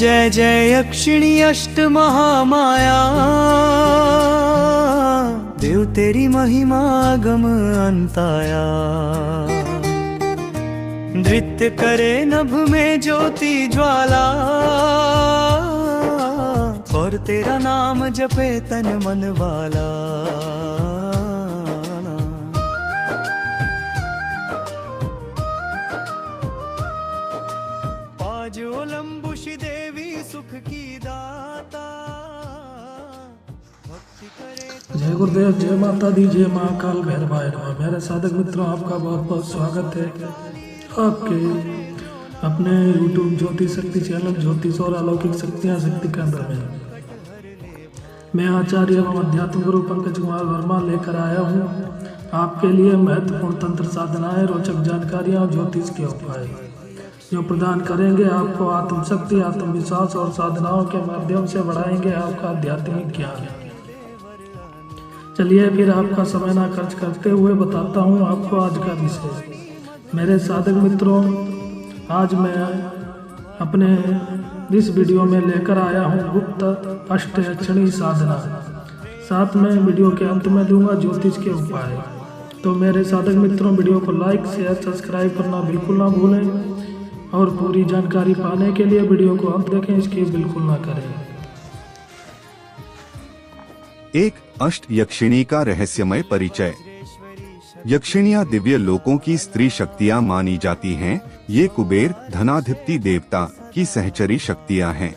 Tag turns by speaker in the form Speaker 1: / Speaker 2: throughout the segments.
Speaker 1: जय जय यक्षिणी अष्ट महामाया, देव तेरी महिमा गम अंताया। नृत्य करे नभ में ज्योति ज्वाला, और तेरा नाम जपे तन मन वाला। पाजो लंबुषि देवी सुख की दाता, भक्ति करे।
Speaker 2: जय गुरुदेव, जय माता दी, जय महाकाल भैरवाय नमः। मेरे साधक मित्रों, आपका बहुत बहुत स्वागत है आपके अपने YouTube ज्योति शक्ति चैनल ज्योतिष और अलौकिक शक्तियाँ शक्ति केंद्र में। मैं आचार्य एवं अध्यात्म गुरु पंकज कुमार वर्मा लेकर आया हूँ आपके लिए महत्वपूर्ण तंत्र साधनाएं, रोचक जानकारियाँ और ज्योतिष के उपाय जो प्रदान करेंगे आपको आत्मशक्ति, आत्मविश्वास और साधनाओं के माध्यम से बढ़ाएंगे आपका आध्यात्मिक ज्ञान। चलिए फिर आपका समय ना खर्च करते हुए बताता हूँ आपको आज का विषय। मेरे साधक मित्रों, आज मैं अपने इस वीडियो में लेकर आया हूँ गुप्त अष्टयक्षिणी साधना। साथ में वीडियो के अंत में दूंगा ज्योतिष के उपाय। तो मेरे साधक मित्रों, वीडियो को लाइक शेयर सब्सक्राइब करना बिल्कुल ना भूलें, और पूरी जानकारी पाने के लिए वीडियो को अंत देखें, इसकी बिल्कुल ना करें।
Speaker 3: एक अष्ट यक्षिणी का रहस्यमय परिचय। यक्षिणियां दिव्य लोकों की स्त्री शक्तियां मानी जाती हैं। ये कुबेर धनाधिपति देवता की सहचरी शक्तियां हैं।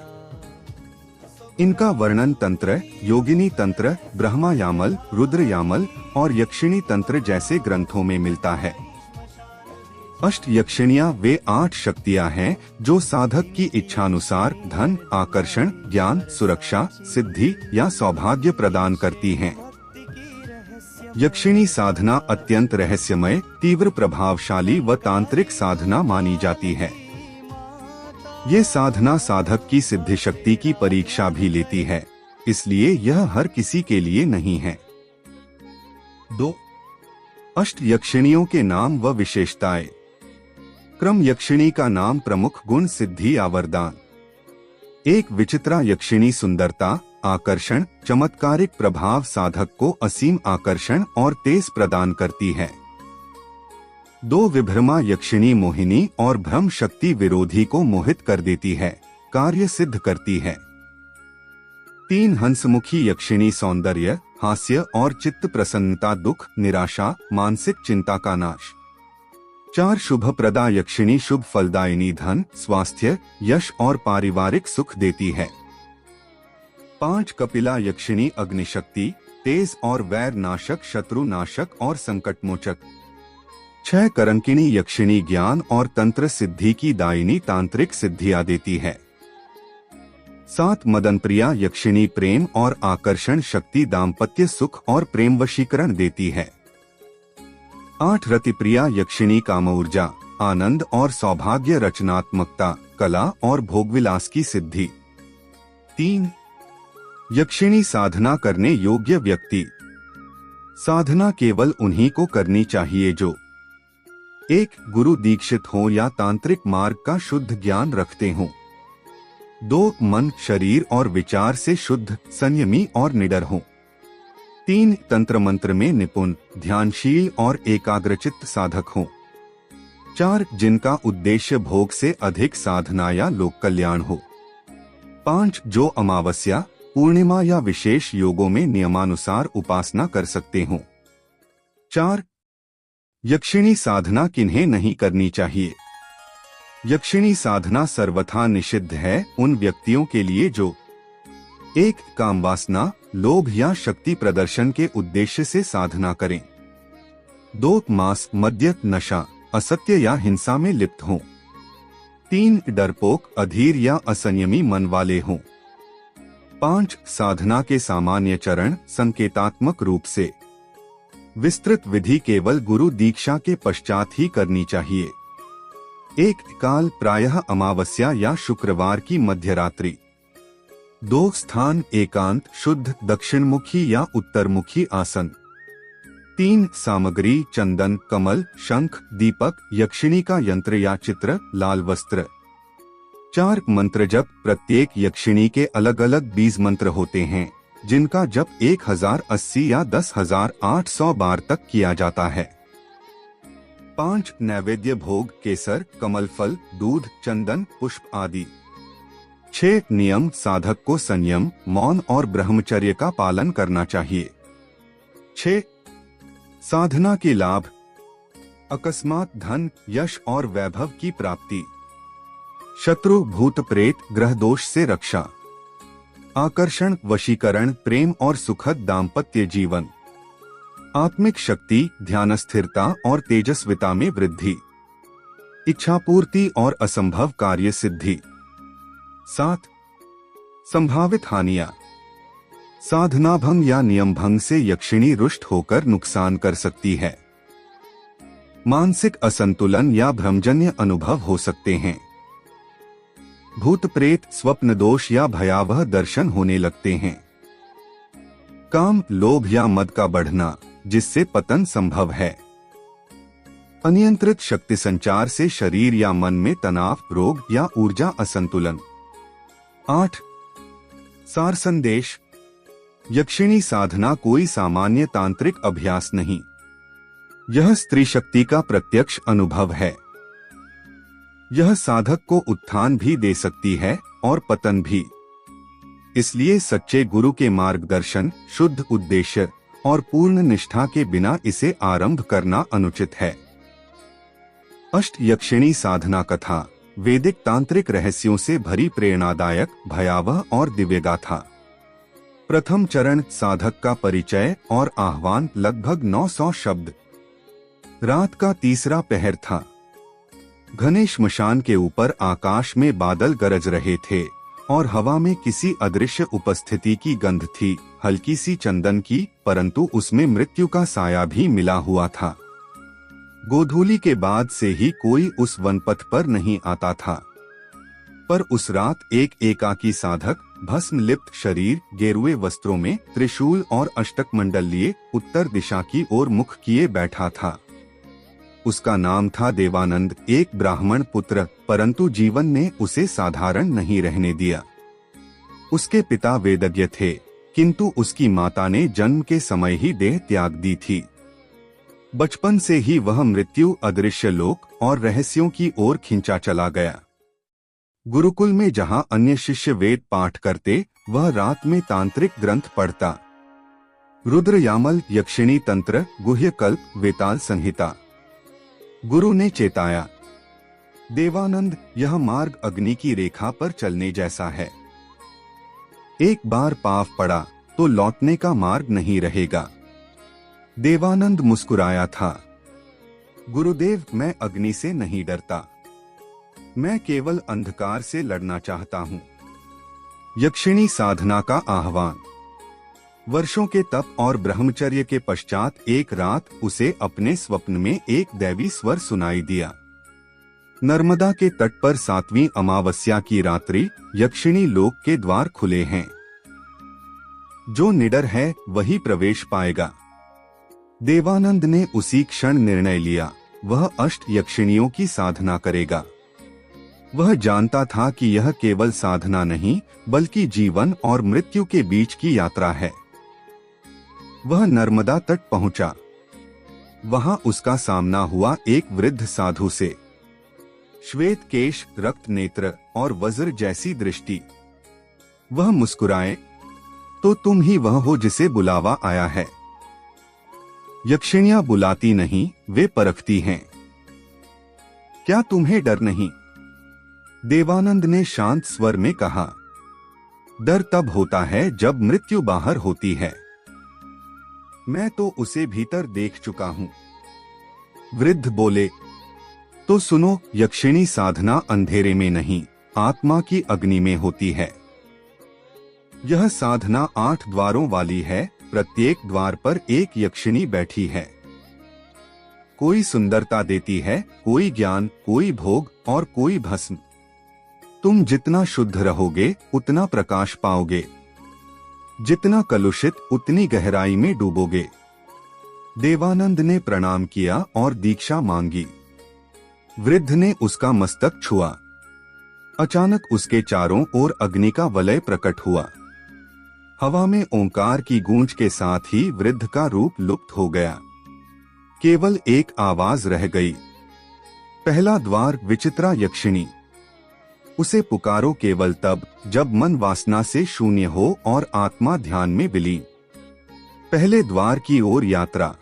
Speaker 3: इनका वर्णन तंत्र, योगिनी तंत्र, ब्रह्मा यामल, रुद्र यामल और यक्षिणी तंत्र जैसे ग्रंथों में मिलता है। अष्ट यक्षिणियां वे 8 शक्तियां हैं जो साधक की इच्छानुसार धन, आकर्षण, ज्ञान, सुरक्षा, सिद्धि या सौभाग्य प्रदान करती हैं। यक्षिणी साधना अत्यंत रहस्यमय, तीव्र, प्रभावशाली व तांत्रिक साधना मानी जाती है। ये साधना साधक की सिद्धि शक्ति की परीक्षा भी लेती है, इसलिए यह हर किसी के लिए नहीं है। 2. अष्ट यक्षिणियों के नाम व विशेषताएं। क्रम यक्षिणी का नाम, प्रमुख गुण, सिद्धि या वरदान। 1. विचित्रा यक्षिणी सुंदरता, आकर्षण, चमत्कारिक प्रभाव साधक को असीम आकर्षण और तेज प्रदान करती है। 2. विभ्रमा यक्षिणी मोहिनी और भ्रम शक्ति विरोधी को मोहित कर देती है, कार्य सिद्ध करती है। 3. हंसमुखी यक्षिणी सौंदर्य, हास्य और चित्त प्रसन्नता, दुख, निराशा, मानसिक चिंता का नाश। 4. शुभ प्रदा यक्षिणी शुभ फलदायिनी, धन, स्वास्थ्य, यश और पारिवारिक सुख देती है। 5. कपिला यक्षिणी अग्निशक्ति, तेज और वैर नाशक, शत्रु नाशक और संकटमोचक। 6. करंकिणी यक्षिणी ज्ञान और तंत्र सिद्धि की दायिनी, तांत्रिक सिद्धियां देती है। 7. मदनप्रिया यक्षिणी प्रेम और आकर्षण शक्ति, दाम्पत्य सुख और प्रेम वशीकरण देती है। 8. रतिप्रिया यक्षिणी काम ऊर्जा, आनंद और सौभाग्य, रचनात्मकता, कला और भोगविलास की सिद्धि। 3. यक्षिणी साधना करने योग्य व्यक्ति। साधना केवल उन्हीं को करनी चाहिए जो 1. गुरु दीक्षित हो या तांत्रिक मार्ग का शुद्ध ज्ञान रखते हों। 2. मन, शरीर और विचार से शुद्ध, संयमी और निडर हों। 3. तंत्र मंत्र में निपुण, ध्यानशील और एकाग्रचित्त साधक हों। 4. जिनका उद्देश्य भोग से अधिक साधना या लोक कल्याण हो। 5. जो अमावस्या, पूर्णिमा या विशेष योगों में नियमानुसार उपासना कर सकते हों। 4. यक्षिणी साधना किन्हें नहीं करनी चाहिए। यक्षिणी साधना सर्वथा निषिद्ध है उन व्यक्तियों के लिए जो 1. कामवासना, लोभ या शक्ति प्रदर्शन के उद्देश्य से साधना करें। 2. मांस, मद्य, नशा, असत्य या हिंसा में लिप्त हों। 3. डरपोक, अधीर या असंयमी मन वाले हों। 5. साधना के सामान्य चरण, संकेतात्मक रूप से। विस्तृत विधि केवल गुरु दीक्षा के पश्चात ही करनी चाहिए। 1. काल, प्रायः अमावस्या या शुक्रवार की मध्यरात्रि। 2. स्थान, एकांत, शुद्ध, दक्षिणमुखी या उत्तरमुखी आसन। 3. सामग्री, चंदन, कमल, शंख, दीपक, यक्षिणी का यंत्र या चित्र, लाल वस्त्र। 4 मंत्र जप। प्रत्येक यक्षिणी के अलग अलग बीज मंत्र होते हैं जिनका जप 1080 या 10,800 बार तक किया जाता है। 5 नैवेद्य भोग। केसर, कमल फल, दूध, चंदन, पुष्प आदि। 6 नियम। साधक को संयम, मौन और ब्रह्मचर्य का पालन करना चाहिए। 6 साधना के लाभ। अकस्मात धन, यश और वैभव की प्राप्ति। शत्रु, भूत प्रेत, ग्रह दोष से रक्षा। आकर्षण, वशीकरण, प्रेम और सुखद दाम्पत्य जीवन। आत्मिक शक्ति, ध्यान स्थिरता और तेजस्विता में वृद्धि। इच्छा पूर्ति और असंभव कार्य सिद्धि। 7 संभावित हानियां। साधना भंग या नियम भंग से यक्षिणी रुष्ट होकर नुकसान कर सकती है। मानसिक असंतुलन या भ्रमजन्य अनुभव हो सकते हैं। भूत प्रेत, स्वप्न दोष या भयावह दर्शन होने लगते हैं। काम, लोभ या मद का बढ़ना जिससे पतन संभव है। अनियंत्रित शक्ति संचार से शरीर या मन में तनाव, रोग या ऊर्जा असंतुलन। 8 सार संदेश। यक्षिणी साधना कोई सामान्य तांत्रिक अभ्यास नहीं, यह स्त्री शक्ति का प्रत्यक्ष अनुभव है। यह साधक को उत्थान भी दे सकती है और पतन भी। इसलिए सच्चे गुरु के मार्गदर्शन, शुद्ध उद्देश्य और पूर्ण निष्ठा के बिना इसे आरंभ करना अनुचित है। अष्ट यक्षिणी साधना कथा। वैदिक तांत्रिक रहस्यों से भरी प्रेरणादायक, भयावह और दिव्य गाथा। प्रथम चरण, साधक का परिचय और आह्वान। लगभग 900 शब्द। रात का तीसरा पहर था। घने श्मशान के ऊपर आकाश में बादल गरज रहे थे और हवा में किसी अदृश्य उपस्थिति की गंध थी, हल्की सी चंदन की, परंतु उसमें मृत्यु का साया भी मिला हुआ था। गोधूली के बाद से ही कोई उस वनपथ पर नहीं आता था, पर उस रात एक एकाकी साधक, भस्म लिप्त शरीर, गेरुए वस्त्रों में, त्रिशूल और अष्टक मंडल लिए उत्तर दिशा की ओर मुख किए बैठा था। उसका नाम था देवानंद, एक ब्राह्मण पुत्र, परंतु जीवन ने उसे साधारण नहीं रहने दिया। उसके पिता वेदज्ञ थे, किंतु उसकी माता ने जन्म के समय ही देह त्याग दी थी। बचपन से ही वह मृत्यु, अदृश्य लोक और रहस्यों की ओर खिंचा चला गया। गुरुकुल में जहां अन्य शिष्य वेद पाठ करते, वह रात में तांत्रिक ग्रंथ पढ़ता। रुद्र यामल, यक्षिणी तंत्र, गुह्य कल्प, वेताल संहिता। गुरु ने चेताया, देवानंद, यह मार्ग अग्नि की रेखा पर चलने जैसा है। एक बार पाव पड़ा तो लौटने का मार्ग नहीं रहेगा। देवानंद मुस्कुराया था। गुरुदेव, मैं अग्नि से नहीं डरता, मैं केवल अंधकार से लड़ना चाहता हूँ। यक्षिणी साधना का आह्वान। वर्षों के तप और ब्रह्मचर्य के पश्चात एक रात उसे अपने स्वप्न में एक दैवी स्वर सुनाई दिया। नर्मदा के तट पर 7वीं अमावस्या की रात्रि, यक्षिणी लोक के द्वार खुले हैं। जो निडर है वही प्रवेश पाएगा। देवानंद ने उसी क्षण निर्णय लिया, वह अष्ट यक्षिणियों की साधना करेगा। वह जानता था कि यह केवल साधना नहीं, बल्कि जीवन और मृत्यु के बीच की यात्रा है। वह नर्मदा तट पहुंचा। वहां उसका सामना हुआ एक वृद्ध साधु से। श्वेत केश, रक्त नेत्र और वज्र जैसी दृष्टि। वह मुस्कुराए, तो तुम ही वह हो जिसे बुलावा आया है। यक्षिणियां बुलाती नहीं, वे परखती हैं। क्या तुम्हें डर नहीं? देवानंद ने शांत स्वर में कहा। डर तब होता है जब मृत्यु बाहर होती है। मैं तो उसे भीतर देख चुका हूं। वृद्ध बोले, तो सुनो, यक्षिणी साधना अंधेरे में नहीं, आत्मा की अग्नि में होती है। यह साधना 8 द्वारों वाली है, प्रत्येक द्वार पर एक यक्षिणी बैठी है। कोई सुंदरता देती है, कोई ज्ञान, कोई भोग और कोई भस्म। तुम जितना शुद्ध रहोगे उतना प्रकाश पाओगे, जितना कलुषित उतनी गहराई में डूबोगे। देवानंद ने प्रणाम किया और दीक्षा मांगी। वृद्ध ने उसका मस्तक छुआ। अचानक उसके चारों ओर अग्नि का वलय प्रकट हुआ। हवा में ओंकार की गूंज के साथ ही वृद्ध का रूप लुप्त हो गया। केवल एक आवाज रह गई, पहला द्वार विचित्रा यक्षिणी। उसे पुकारो केवल तब जब मन वासना से शून्य हो और आत्मा ध्यान में विलीन। पहले द्वार की ओर यात्रा।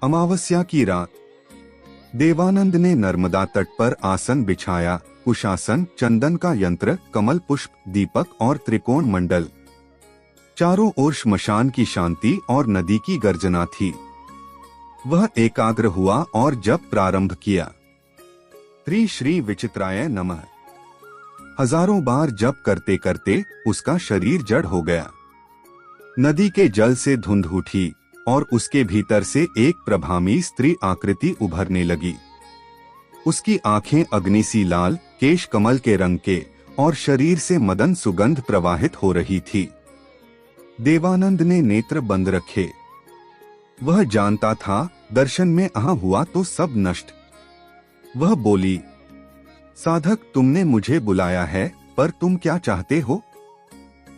Speaker 3: अमावस्या की रात। देवानंद ने नर्मदा तट पर आसन बिछाया, कुशासन, चंदन का यंत्र, कमल पुष्प, दीपक और त्रिकोण मंडल। चारों ओर श्मशान की शांति और नदी की गर्जना थी। वह एकाग्र हुआ और जप प्रारंभ किया। त्रि श्री विचित्राय नमः। हजारों बार जप करते करते उसका शरीर जड़ हो गया। नदी के जल से धुंध उठी और उसके भीतर से एक प्रभामी स्त्री आकृति उभरने लगी। उसकी आंखें अग्नि सी लाल, केश कमल के रंग के और शरीर से मदन सुगंध प्रवाहित हो रही थी। देवानंद ने नेत्र बंद रखे। वह जानता था दर्शन में आहा हुआ तो सब नष्ट। वह बोली, साधक, तुमने मुझे बुलाया है, पर तुम क्या चाहते हो?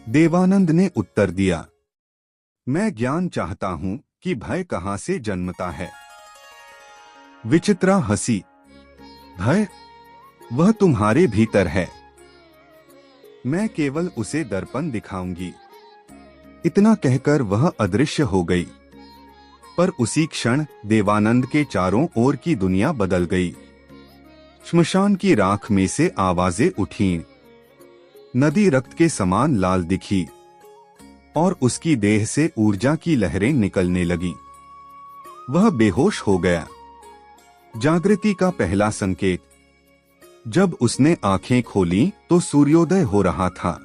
Speaker 3: देवानंद ने उत्तर दिया, मैं ज्ञान चाहता हूं कि भय कहां से जन्मता है। विचित्रा हंसी, भय? वह तुम्हारे भीतर है। मैं केवल उसे दर्पण दिखाऊंगी। इतना कहकर वह अदृश्य हो गई। पर उसी क्षण देवानंद के चारों ओर की दुनिया बदल गई। श्मशान की राख में से आवाजें उठीं। नदी रक्त के समान लाल दिखी और उसकी देह से ऊर्जा की लहरें निकलने लगीं। वह बेहोश हो गया। जागृति का पहला संकेत। जब उसने आंखें खोलीं तो सूर्योदय हो रहा था।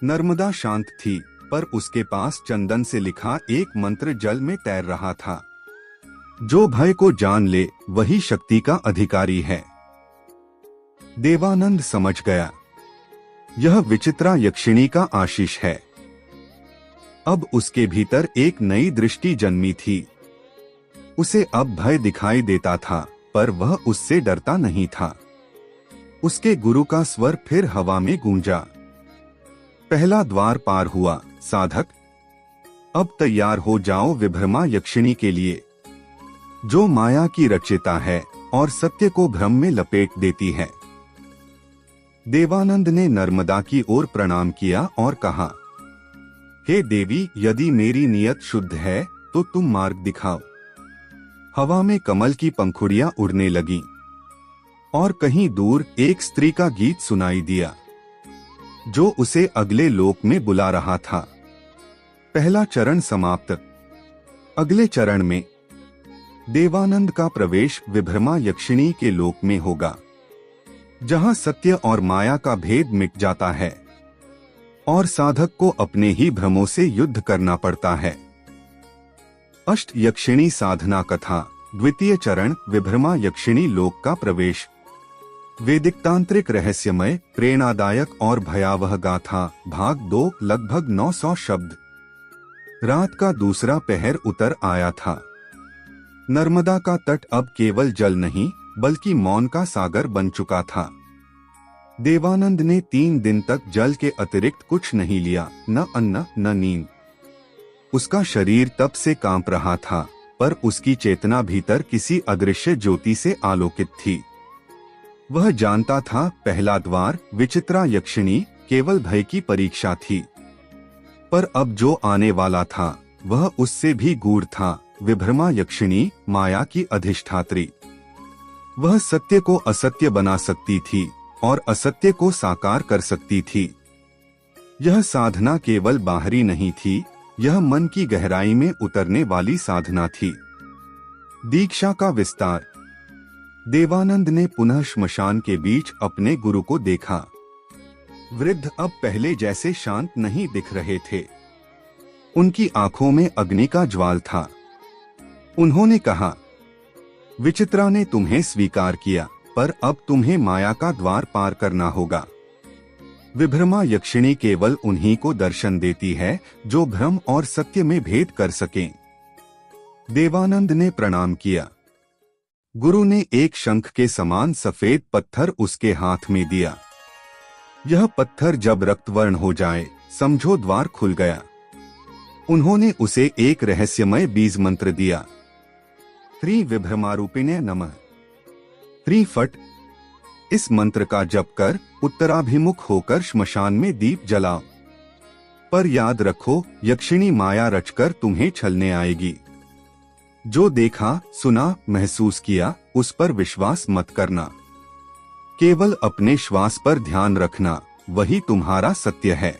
Speaker 3: नर्मदा शांत थी, पर उसके पास चंदन से लिखा एक मंत्र जल में तैर रहा था। जो भय को जान ले वही शक्ति का अधिकारी है। देवानंद समझ गया, यह विचित्रा यक्षिणी का आशीष है। अब उसके भीतर एक नई दृष्टि जन्मी थी। उसे अब भय दिखाई देता था, पर वह उससे डरता नहीं था। उसके गुरु का स्वर फिर हवा में गूंजा। पहला द्वार पार हुआ, साधक, अब तैयार हो जाओ विभ्रमा यक्षिणी के लिए, जो माया की रचयिता है और सत्य को भ्रम में लपेट देती है। देवानंद ने नर्मदा की ओर प्रणाम किया और कहा, हे देवी, यदि मेरी नियत शुद्ध है तो तुम मार्ग दिखाओ। हवा में कमल की पंखुड़ियां उड़ने लगीं और कहीं दूर एक स्त्री का गीत सुनाई दिया, जो उसे अगले लोक में बुला रहा था। पहला चरण समाप्त। अगले चरण में देवानंद का प्रवेश विभ्रमा यक्षिणी के लोक में होगा, जहां सत्य और माया का भेद मिट जाता है और साधक को अपने ही भ्रमों से युद्ध करना पड़ता है। अष्ट यक्षिणी साधना कथा, द्वितीय चरण, विभ्रमा यक्षिणी लोक का प्रवेश। वैदिक तांत्रिक रहस्यमय, प्रेरणादायक और भयावह गाथा, भाग 2, लगभग 900 शब्द। रात का दूसरा पहर उतर आया था। नर्मदा का तट अब केवल जल नहीं बल्कि मौन का सागर बन चुका था। देवानंद ने 3 दिन तक जल के अतिरिक्त कुछ नहीं लिया, न अन्न न नींद। उसका शरीर तप से कांप रहा था, पर उसकी चेतना भीतर किसी अदृश्य ज्योति से आलोकित थी। वह जानता था पहला द्वार, विचित्रा यक्षिणी, केवल भय की परीक्षा थी, पर अब जो आने वाला था वह उससे भी गूढ़ था। विभ्रमा यक्षिणी, माया की अधिष्ठात्री। वह सत्य को असत्य बना सकती थी और असत्य को साकार कर सकती थी। यह साधना केवल बाहरी नहीं थी, यह मन की गहराई में उतरने वाली साधना थी। दीक्षा का विस्तार। देवानंद ने पुनः श्मशान के बीच अपने गुरु को देखा। वृद्ध अब पहले जैसे शांत नहीं दिख रहे थे। उनकी आंखों में अग्नि का ज्वाल था। उन्होंने कहा, विचित्रा ने तुम्हें स्वीकार किया, पर अब तुम्हें माया का द्वार पार करना होगा। विभ्रमा यक्षिणी केवल उन्हीं को दर्शन देती है जो भ्रम और सत्य में भेद कर सकें। देवानंद ने प्रणाम किया। गुरु ने एक शंख के समान सफेद पत्थर उसके हाथ में दिया। यह पत्थर जब रक्तवर्ण हो जाए समझो द्वार खुल गया। उन्होंने उसे एक रहस्यमय बीज मंत्र दिया। त्रि विभ्रमारूपिणे नमः। त्रि फट। इस मंत्र का जप कर उत्तराभिमुख होकर श्मशान में दीप जलाओ। पर याद रखो, यक्षिणी माया रचकर तुम्हें छलने आएगी। जो देखा, सुना, महसूस किया, उस पर विश्वास मत करना। केवल अपने श्वास पर ध्यान रखना, वही तुम्हारा सत्य है।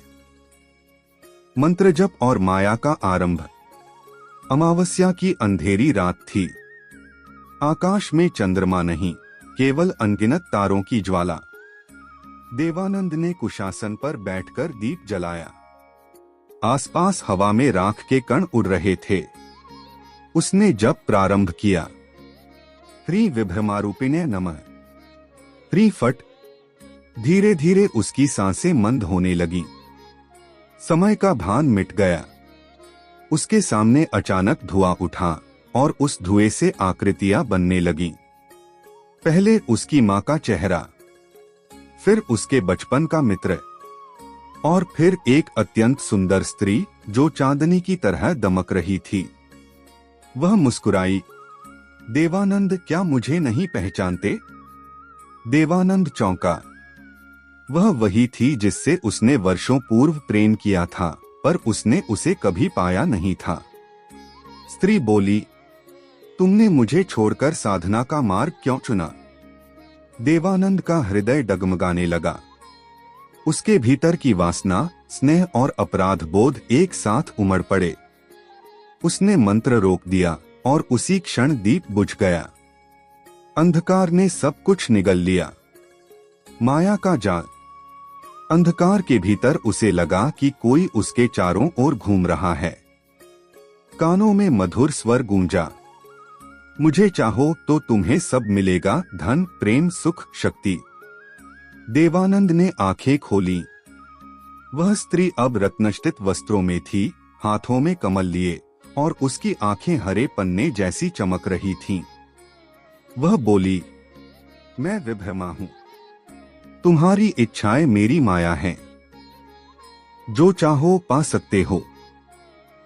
Speaker 3: मंत्र जप और माया का आरंभ। अमावस्या की अंधेरी रात थी। आकाश में चंद्रमा नहीं, केवल अनगिनत तारों की ज्वाला। देवानंद ने कुशासन पर बैठकर दीप जलाया। आसपास हवा में राख के कण उड़ रहे थे। उसने जप प्रारंभ किया। त्रि विभ्रमारूपिणे नमः। त्रि फट। धीरे धीरे उसकी सांसें मंद होने लगी। समय का भान मिट गया। उसके सामने अचानक धुआं उठा और उस धुएं से आकृतियां बनने लगीं। पहले उसकी मां का चेहरा, फिर उसके बचपन का मित्र, और फिर एक अत्यंत सुंदर स्त्री जो चांदनी की तरह दमक रही थी। वह मुस्कुराई। देवानंद, क्या मुझे नहीं पहचानते? देवानंद चौंका। वह वही थी जिससे उसने वर्षों पूर्व प्रेम किया था, पर उसने उसे कभी पाया नहीं था। स्त्री बोली, तुमने मुझे छोड़कर साधना का मार्ग क्यों चुना? देवानंद का हृदय डगमगाने लगा। उसके भीतर की वासना, स्नेह और अपराध बोध एक साथ उमड़ पड़े। उसने मंत्र रोक दिया और उसी क्षण दीप बुझ गया। अंधकार ने सब कुछ निगल लिया। माया का जाल। अंधकार के भीतर उसे लगा कि कोई उसके चारों ओर घूम रहा है। कानों में मधुर स्वर गूंजा, मुझे चाहो तो तुम्हें सब मिलेगा, धन, प्रेम, सुख, शक्ति। देवानंद ने आंखें खोली। वह स्त्री अब रत्नष्टित वस्त्रों में थी, हाथों में कमल लिए, और उसकी आंखें हरे पन्ने जैसी चमक रही थीं। वह बोली, मैं विभ्रमा हूं। तुम्हारी इच्छाएं मेरी माया हैं। जो चाहो पा सकते हो।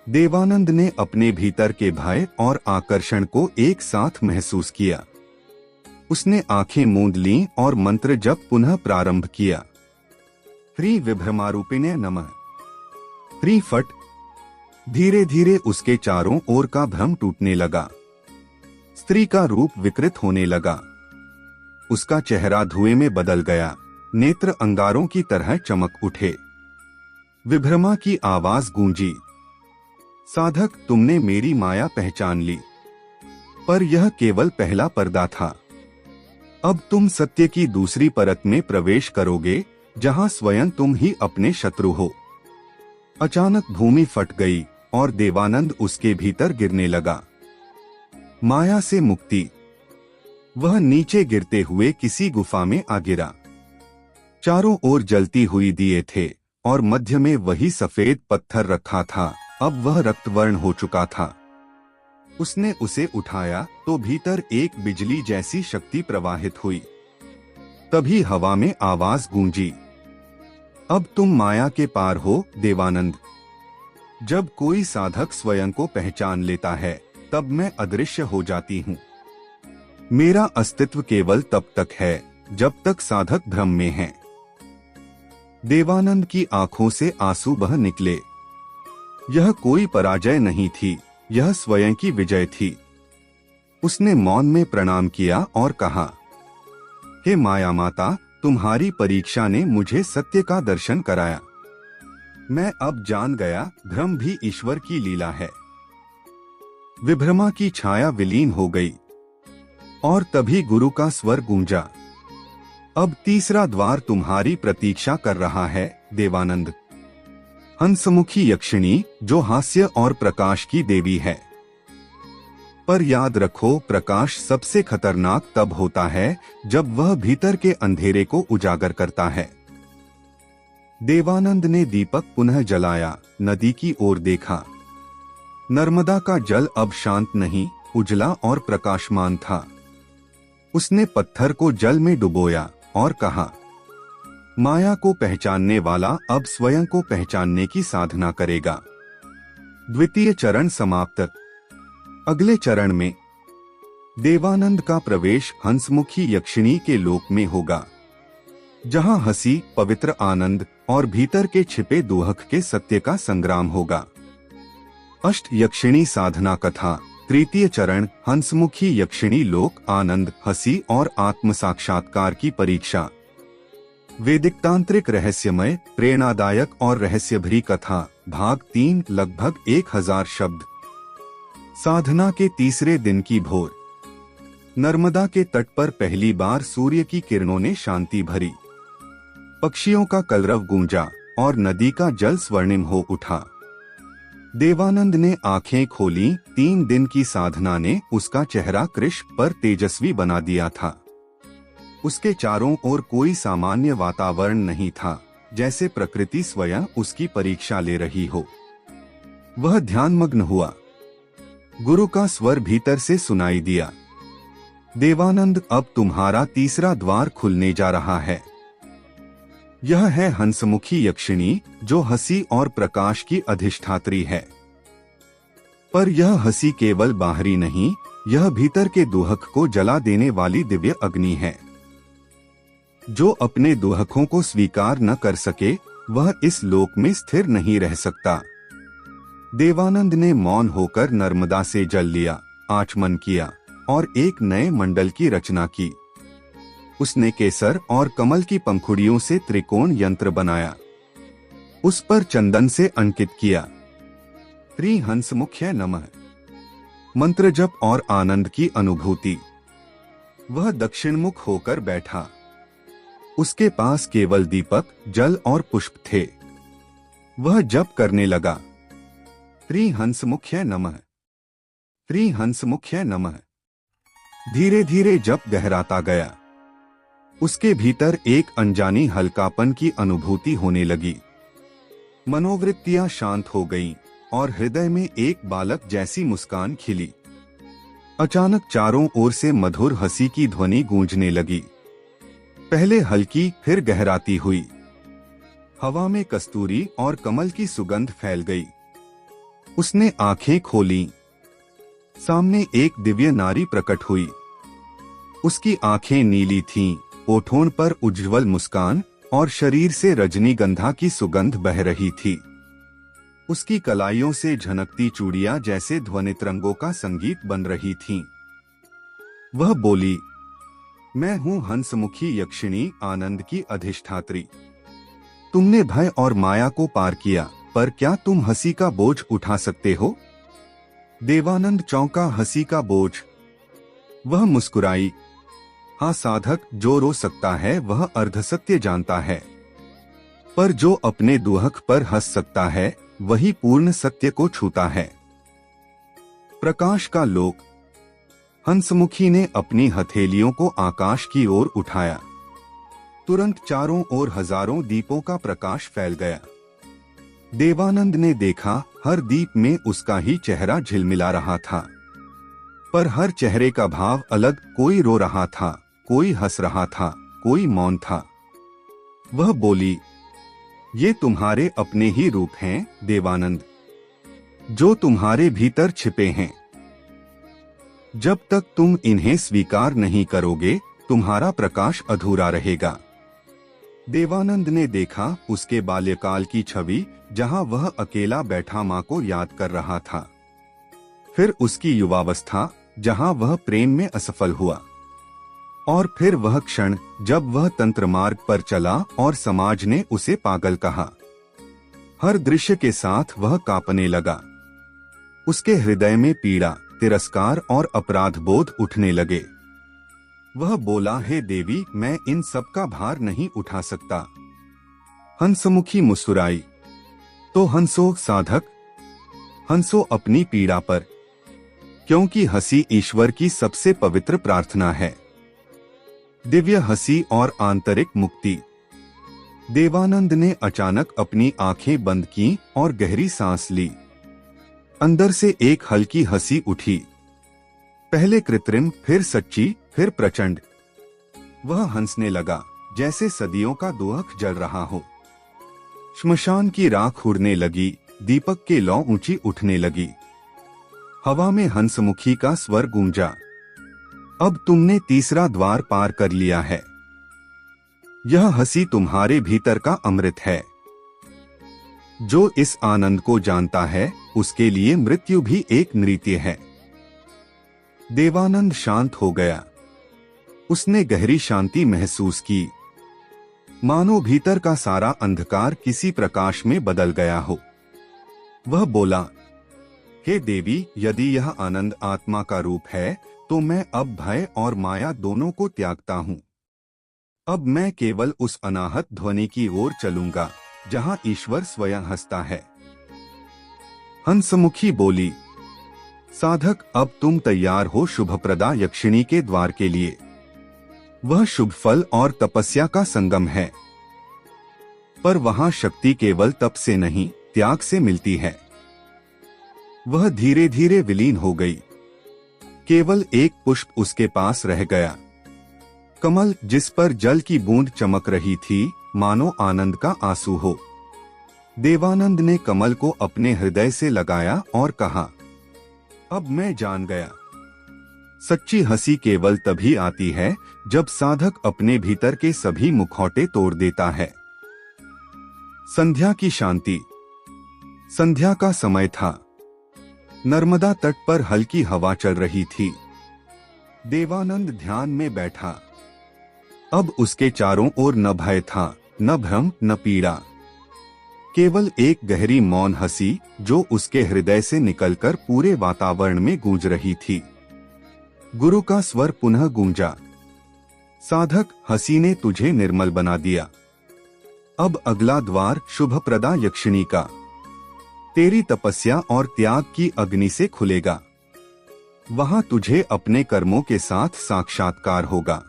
Speaker 3: देवानंद ने अपने भीतर के भय और आकर्षण को एक साथ महसूस किया। उसने आंखें मूंद लीं और मंत्र जप पुनः प्रारंभ किया। त्रि विभ्रमारूपिणे नमः। त्रि फट। धीरे धीरे उसके चारों ओर का भ्रम टूटने लगा। स्त्री का रूप विकृत होने लगा। उसका चेहरा धुएं में बदल गया। नेत्र अंगारों की तरह चमक उठे। विभ्रमा की आवाज गूंजी, साधक, तुमने मेरी माया पहचान ली। पर यह केवल पहला पर्दा था। अब तुम सत्य की दूसरी परत में प्रवेश करोगे, जहां स्वयं तुम ही अपने शत्रु हो। अचानक भूमि फट गई और देवानंद उसके भीतर गिरने लगा। माया से मुक्ति। वह नीचे गिरते हुए किसी गुफा में आ गिरा। चारों ओर जलती हुई दिए थे और मध्य में वही सफेद पत्थर रखा था। अब वह रक्तवर्ण हो चुका था। उसने उसे उठाया तो भीतर एक बिजली जैसी शक्ति प्रवाहित हुई। तभी हवा में आवाज गूंजी, अब तुम माया के पार हो देवानंद। जब कोई साधक स्वयं को पहचान लेता है, तब मैं अदृश्य हो जाती हूँ। मेरा अस्तित्व केवल तब तक है जब तक साधक भ्रम में है। देवानंद की आंखों से आंसू बह निकले। यह कोई पराजय नहीं थी, यह स्वयं की विजय थी। उसने मौन में प्रणाम किया और कहा, हे माया माता, तुम्हारी परीक्षा ने मुझे सत्य का दर्शन कराया। मैं अब जान गया, भ्रम भी ईश्वर की लीला है। विभ्रमा की छाया विलीन हो गई और तभी गुरु का स्वर गूंजा, अब तीसरा द्वार तुम्हारी प्रतीक्षा कर रहा है देवानंद। हंसमुखी यक्षिणी, जो हास्य और प्रकाश की देवी है। पर याद रखो, प्रकाश सबसे खतरनाक तब होता है जब वह भीतर के अंधेरे को उजागर करता है। देवानंद ने दीपक पुनः जलाया, नदी की ओर देखा। नर्मदा का जल अब शांत नहीं, उजला और प्रकाशमान था। उसने पत्थर को जल में डुबोया और कहा, माया को पहचानने वाला अब स्वयं को पहचानने की साधना करेगा। द्वितीय चरण समाप्त। अगले चरण में देवानंद का प्रवेश हंसमुखी यक्षिणी के लोक में होगा, जहां हंसी, पवित्र आनंद और भीतर के छिपे दुहक के सत्य का संग्राम होगा। अष्ट यक्षिणी साधना कथा। तृतीय चरण हंसमुखी यक्षिणी लोक, आनंद, हंसी और आत्म साक्षात्कार की परीक्षा। वैदिक तांत्रिक रहस्यमय, प्रेरणादायक और रहस्यभरी कथा, भाग 3, लगभग 1000 शब्द। साधना के तीसरे दिन की भोर। नर्मदा के तट पर पहली बार सूर्य की किरणों ने शांति भरी। पक्षियों का कलरव गूंजा और नदी का जल स्वर्णिम हो उठा। देवानंद ने आंखें खोली। 3 दिन की साधना ने उसका चेहरा कृश पर तेजस्वी बना दिया था। उसके चारों ओर कोई सामान्य वातावरण नहीं था, जैसे प्रकृति स्वयं उसकी परीक्षा ले रही हो। वह ध्यानमग्न हुआ। गुरु का स्वर भीतर से सुनाई दिया, देवानंद, अब तुम्हारा तीसरा द्वार खुलने जा रहा है। यह है हंसमुखी यक्षिणी, जो हंसी और प्रकाश की अधिष्ठात्री है। पर यह हंसी केवल बाहरी नहीं, यह भीतर के दुहक को जला देने वाली दिव्य अग्नि है। जो अपने दुहकों को स्वीकार न कर सके, वह इस लोक में स्थिर नहीं रह सकता। देवानंद ने मौन होकर नर्मदा से जल लिया, आचमन किया और एक नए मंडल की रचना की। उसने केसर और कमल की पंखुड़ियों से त्रिकोण यंत्र बनाया, उस पर चंदन से अंकित किया। त्रिहंसमुख्य नमः मंत्र जप और आनंद की अनुभूति। वह दक्षिणमुख होकर बैठा। उसके पास केवल दीपक, जल और पुष्प थे। वह जप करने लगा, त्रिहंसमुख्य नमः, त्रिहंसमुख्य नमः। धीरे धीरे जप गहराता गया। उसके भीतर एक अनजानी हल्कापन की अनुभूति होने लगी। मनोवृत्तियां शांत हो गईं और हृदय में एक बालक जैसी मुस्कान खिली। अचानक चारों ओर से मधुर हंसी की ध्वनि गूंजने लगी। पहले हल्की, फिर गहराती हुई। हवा में कस्तूरी और कमल की सुगंध फैल गई। उसने आंखें खोलीं। सामने एक दिव्य नारी प्रकट हुई। उसकी आंखें नीली थीं, ओठों पर उज्ज्वल मुस्कान और शरीर से रजनीगंधा की सुगंध बह रही थी। उसकी कलाइयों से झनकती चूड़ियां जैसे ध्वनित रंगों का संगीत बन रही थीं। वह बोली, मैं हूँ हंसमुखी यक्षिणी, आनंद की अधिष्ठात्री। तुमने भय और माया को पार किया, पर क्या तुम हंसी का बोझ उठा सकते हो? देवानंद चौंका। हंसी का बोझ? वह मुस्कुराई। हाँ साधक, जो रो सकता है वह अर्धसत्य जानता है, पर जो अपने दुहक पर हंस सकता है वही पूर्ण सत्य को छूता है। प्रकाश का लोक। हंसमुखी ने अपनी हथेलियों को आकाश की ओर उठाया। तुरंत चारों ओर हजारों दीपों का प्रकाश फैल गया। देवानंद ने देखा, हर दीप में उसका ही चेहरा झिलमिला रहा था, पर हर चेहरे का भाव अलग। कोई रो रहा था, कोई हंस रहा था, कोई मौन था। वह बोली, ये तुम्हारे अपने ही रूप हैं देवानंद, जो तुम्हारे भीतर छिपे हैं। जब तक तुम इन्हें स्वीकार नहीं करोगे, तुम्हारा प्रकाश अधूरा रहेगा। देवानंद ने देखा उसके बाल्यकाल की छवि, जहां वह अकेला बैठा मां को याद कर रहा था। फिर उसकी युवावस्था, जहां वह प्रेम में असफल हुआ। और फिर वह क्षण जब वह तंत्र मार्ग पर चला और समाज ने उसे पागल कहा। हर दृश्य के साथ वह कांपने लगा। उसके हृदय में पीड़ा, तिरस्कार और अपराध बोध उठने लगे। वह बोला, हे देवी, मैं इन सब का भार नहीं उठा सकता। हंसमुखी मुस्कुराई। तो हंसो साधक, हंसो अपनी पीड़ा पर, क्योंकि हंसी ईश्वर की सबसे पवित्र प्रार्थना है। दिव्य हंसी और आंतरिक मुक्ति। देवानंद ने अचानक अपनी आंखें बंद की और गहरी सांस ली। अंदर से एक हल्की हंसी उठी, पहले कृत्रिम, फिर सच्ची, फिर प्रचंड। वह हंसने लगा जैसे सदियों का दोहक जल रहा हो। श्मशान की राख उड़ने लगी, दीपक के लौ ऊंची उठने लगी। हवा में हंसमुखी का स्वर गूंजा। अब तुमने तीसरा द्वार पार कर लिया है। यह हंसी तुम्हारे भीतर का अमृत है। जो इस आनंद को जानता है उसके लिए मृत्यु भी एक नृत्य है। देवानंद शांत हो गया। उसने गहरी शांति महसूस की, मानो भीतर का सारा अंधकार किसी प्रकाश में बदल गया हो। वह बोला, हे देवी, यदि यह आनंद आत्मा का रूप है तो मैं अब भय और माया दोनों को त्यागता हूँ। अब मैं केवल उस अनाहत ध्वनि की ओर चलूंगा जहाँ ईश्वर स्वयं हंसता है। हंसमुखी बोली, साधक, अब तुम तैयार हो शुभप्रदा यक्षिणी के द्वार के लिए। वह शुभ फल और तपस्या का संगम है, पर वहां शक्ति केवल तप से नहीं, त्याग से मिलती है। वह धीरे धीरे विलीन हो गई। केवल एक पुष्प उसके पास रह गया, कमल जिस पर जल की बूंद चमक रही थी, मानो आनंद का आंसू हो। देवानंद ने कमल को अपने हृदय से लगाया और कहा, अब मैं जान गया। सच्ची हंसी केवल तभी आती है जब साधक अपने भीतर के सभी मुखौटे तोड़ देता है। संध्या की शांति। संध्या का समय था। नर्मदा तट पर हल्की हवा चल रही थी। देवानंद ध्यान में बैठा। अब उसके चारों ओर न भय था, न भ्रम, न पीड़ा, केवल एक गहरी मौन हंसी जो उसके हृदय से निकलकर पूरे वातावरण में गूंज रही थी। गुरु का स्वर पुनः गूंजा, साधक, हंसी ने तुझे निर्मल बना दिया। अब अगला द्वार शुभप्रदा यक्षिणी का तेरी तपस्या और त्याग की अग्नि से खुलेगा। वहां तुझे अपने कर्मों के साथ साक्षात्कार होगा।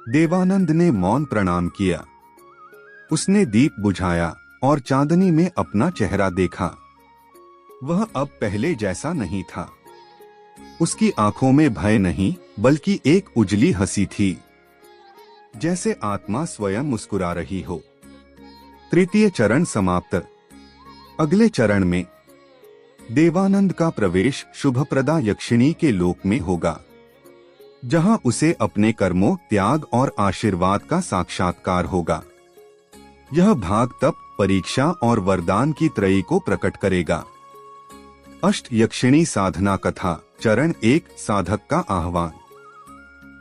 Speaker 3: देवानंद ने मौन प्रणाम किया। उसने दीप बुझाया और चांदनी में अपना चेहरा देखा। वह अब पहले जैसा नहीं था। उसकी आंखों में भय नहीं, बल्कि एक उजली हंसी थी, जैसे आत्मा स्वयं मुस्कुरा रही हो। तृतीय चरण समाप्त। अगले चरण में देवानंद का प्रवेश शुभप्रदा यक्षिणी के लोक में होगा, जहां उसे अपने कर्मों, त्याग और आशीर्वाद का साक्षात्कार होगा। यह भाग तप, परीक्षा और वरदान की त्रयी को प्रकट करेगा। अष्ट यक्षिणी साधना कथा। चरण 1, साधक का आह्वान।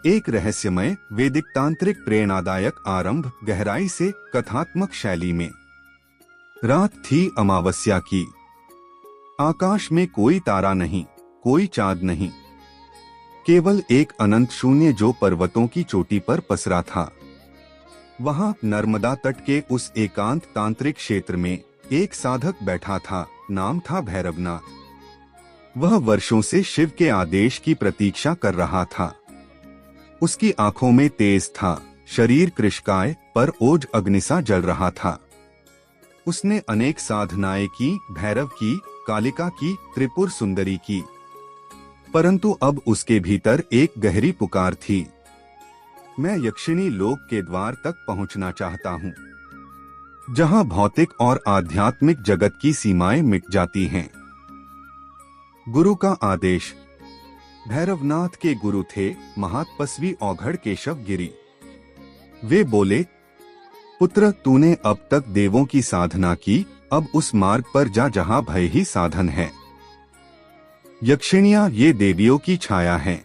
Speaker 3: एक रहस्यमय वैदिक तांत्रिक प्रेरणादायक आरंभ, गहराई से कथात्मक शैली में। रात थी अमावस्या की। आकाश में कोई तारा नहीं, कोई चांद नहीं, केवल एक अनंत शून्य जो पर्वतों की चोटी पर पसरा था। वहां नर्मदा तट के उस एकांत तांत्रिक क्षेत्र में एक साधक बैठा था। नाम था भैरवनाथ। वह वर्षों से शिव के आदेश की प्रतीक्षा कर रहा था। उसकी आंखों में तेज था, शरीर कृशकाय, पर ओज अग्निसा जल रहा था। उसने अनेक साधनाएं की, भैरव की, कालिका की, त्रिपुर सुंदरी की, परंतु अब उसके भीतर एक गहरी पुकार थी। मैं यक्षिणी लोक के द्वार तक पहुंचना चाहता हूं, जहां भौतिक और आध्यात्मिक जगत की सीमाएं मिट जाती हैं। गुरु का आदेश। भैरवनाथ के गुरु थे महातपस्वी औघड़ केशव गिरी। वे बोले, पुत्र, तूने अब तक देवों की साधना की, अब उस मार्ग पर जा जहां भय ही साधन है। यक्षिणियां ये देवियों की छाया हैं।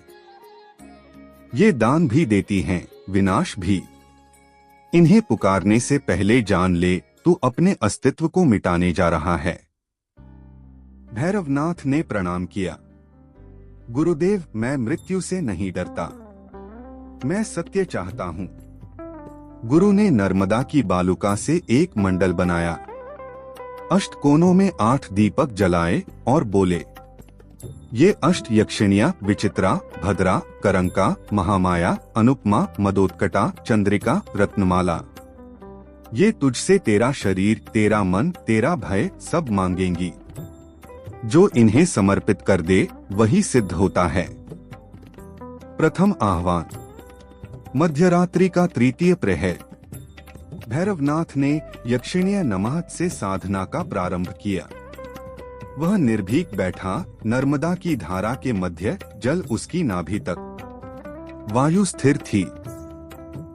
Speaker 3: ये दान भी देती हैं, विनाश भी। इन्हें पुकारने से पहले जान ले, तू अपने अस्तित्व को मिटाने जा रहा है। भैरवनाथ ने प्रणाम किया। गुरुदेव, मैं मृत्यु से नहीं डरता, मैं सत्य चाहता हूँ। गुरु ने नर्मदा की बालुका से एक मंडल बनाया, अष्ट कोनों में 8 दीपक जलाए और बोले, ये अष्ट यक्षिणियां विचित्रा, भद्रा, करंका, महामाया, अनुपमा, मदोत्कटा, चंद्रिका, रत्नमाला, ये तुझसे तेरा शरीर, तेरा मन, तेरा भय सब मांगेंगी। जो इन्हें समर्पित कर दे वही सिद्ध होता है। प्रथम आह्वान। मध्यरात्रि का तृतीय प्रहर। भैरवनाथ ने यक्षिणीय नमः से साधना का प्रारंभ किया। वह निर्भीक बैठा, नर्मदा की धारा के मध्य, जल उसकी नाभि तक। वायु स्थिर थी।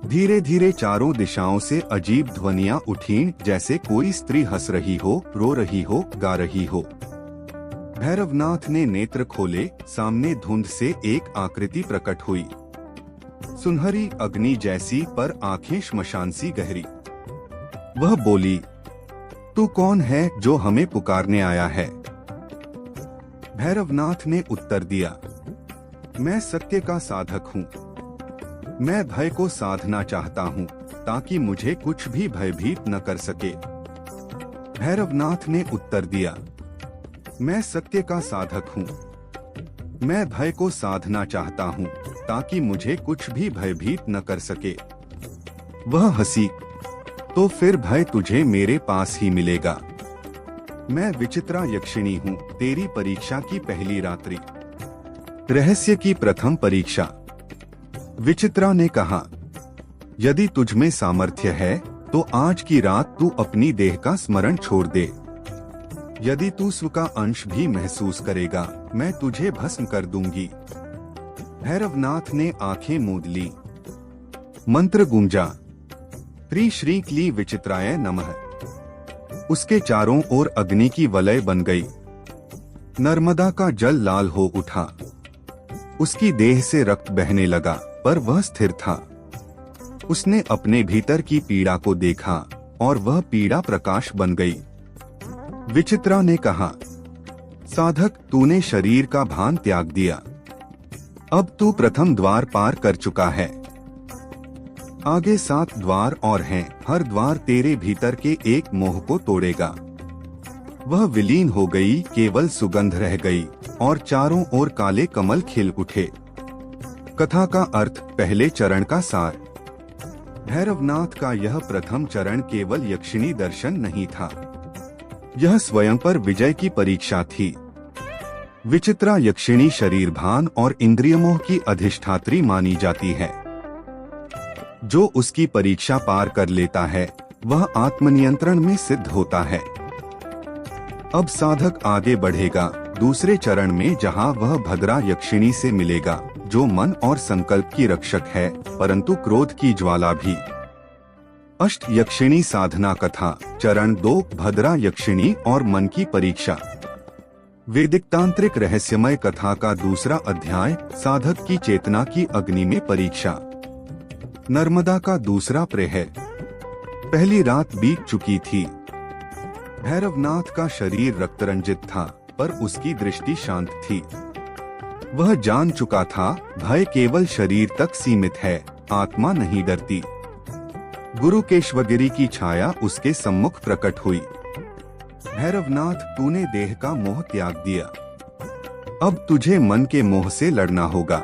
Speaker 3: धीरे धीरे चारों दिशाओं से अजीब ध्वनियां उठीं, जैसे कोई स्त्री हंस रही हो, रो रही हो, गा रही हो। भैरवनाथ ने नेत्र खोले। सामने धुंध से एक आकृति प्रकट हुई, सुनहरी अग्नि जैसी, पर आंखें श्मशान सी गहरी। वह बोली, तू कौन है जो हमें पुकारने आया है? भैरवनाथ ने उत्तर दिया, मैं सत्य का साधक हूँ। मैं भय को साधना चाहता हूँ, ताकि मुझे कुछ भी भयभीत न कर सके। भैरवनाथ ने उत्तर दिया, मैं सत्य का साधक हूँ। मैं भय को साधना चाहता हूँ, ताकि मुझे कुछ भी भयभीत न कर सके। वह हंसी, तो फिर भय तुझे मेरे पास ही मिलेगा। मैं विचित्रा यक्षिणी हूँ, तेरी परीक्षा की पहली रात्रि। रहस्य की प्रथम परीक्षा। विचित्रा ने कहा, यदि तुझमें सामर्थ्य है तो आज की रात तू अपनी देह का स्मरण छोड़ दे। यदि तू स्व का अंश भी महसूस करेगा, मैं तुझे भस्म कर दूंगी। भैरवनाथ ने आंखें मूंद ली। मंत्र गूंजा, ह्री श्री क्ली विचित्राय नमः। उसके चारों ओर अग्नि की वलय बन गई। नर्मदा का जल लाल हो उठा। उसकी देह से रक्त बहने लगा, पर वह स्थिर था। उसने अपने भीतर की पीड़ा को देखा और वह पीड़ा प्रकाश बन गई। विचित्रा ने कहा, साधक, तूने शरीर का भान त्याग दिया। अब तू प्रथम द्वार पार कर चुका है। आगे 7 द्वार और हैं। हर द्वार तेरे भीतर के एक मोह को तोड़ेगा। वह विलीन हो गई, केवल सुगंध रह गई और चारों ओर काले कमल खिल उठे। कथा का अर्थ। पहले चरण का सार। भैरवनाथ का यह प्रथम चरण केवल यक्षिणी दर्शन नहीं था, यह स्वयं पर विजय की परीक्षा थी। विचित्रा यक्षिणी शरीर भान और इंद्रियमोह की अधिष्ठात्री मानी जाती है। जो उसकी परीक्षा पार कर लेता है, वह आत्मनियंत्रण में सिद्ध होता है। अब साधक आगे बढ़ेगा दूसरे चरण में, जहां वह भद्रा यक्षिणी से मिलेगा, जो मन और संकल्प की रक्षक है, परंतु क्रोध की ज्वाला भी। अष्ट यक्षिणी साधना कथा। चरण 2, भद्रा यक्षिणी और मन की परीक्षा। वैदिक तांत्रिक रहस्यमय कथा का दूसरा अध्याय, साधक की चेतना की अग्नि में परीक्षा। नर्मदा का दूसरा प्रहर। पहली रात बीत चुकी थी। भैरवनाथ का शरीर रक्तरंजित था, पर उसकी दृष्टि शांत थी। वह जान चुका था, भय केवल शरीर तक सीमित है, आत्मा नहीं डरती। गुरु केशवगिरी की छाया उसके सम्मुख प्रकट हुई। भैरवनाथ, तूने देह का मोह त्याग दिया। अब तुझे मन के मोह से लड़ना होगा।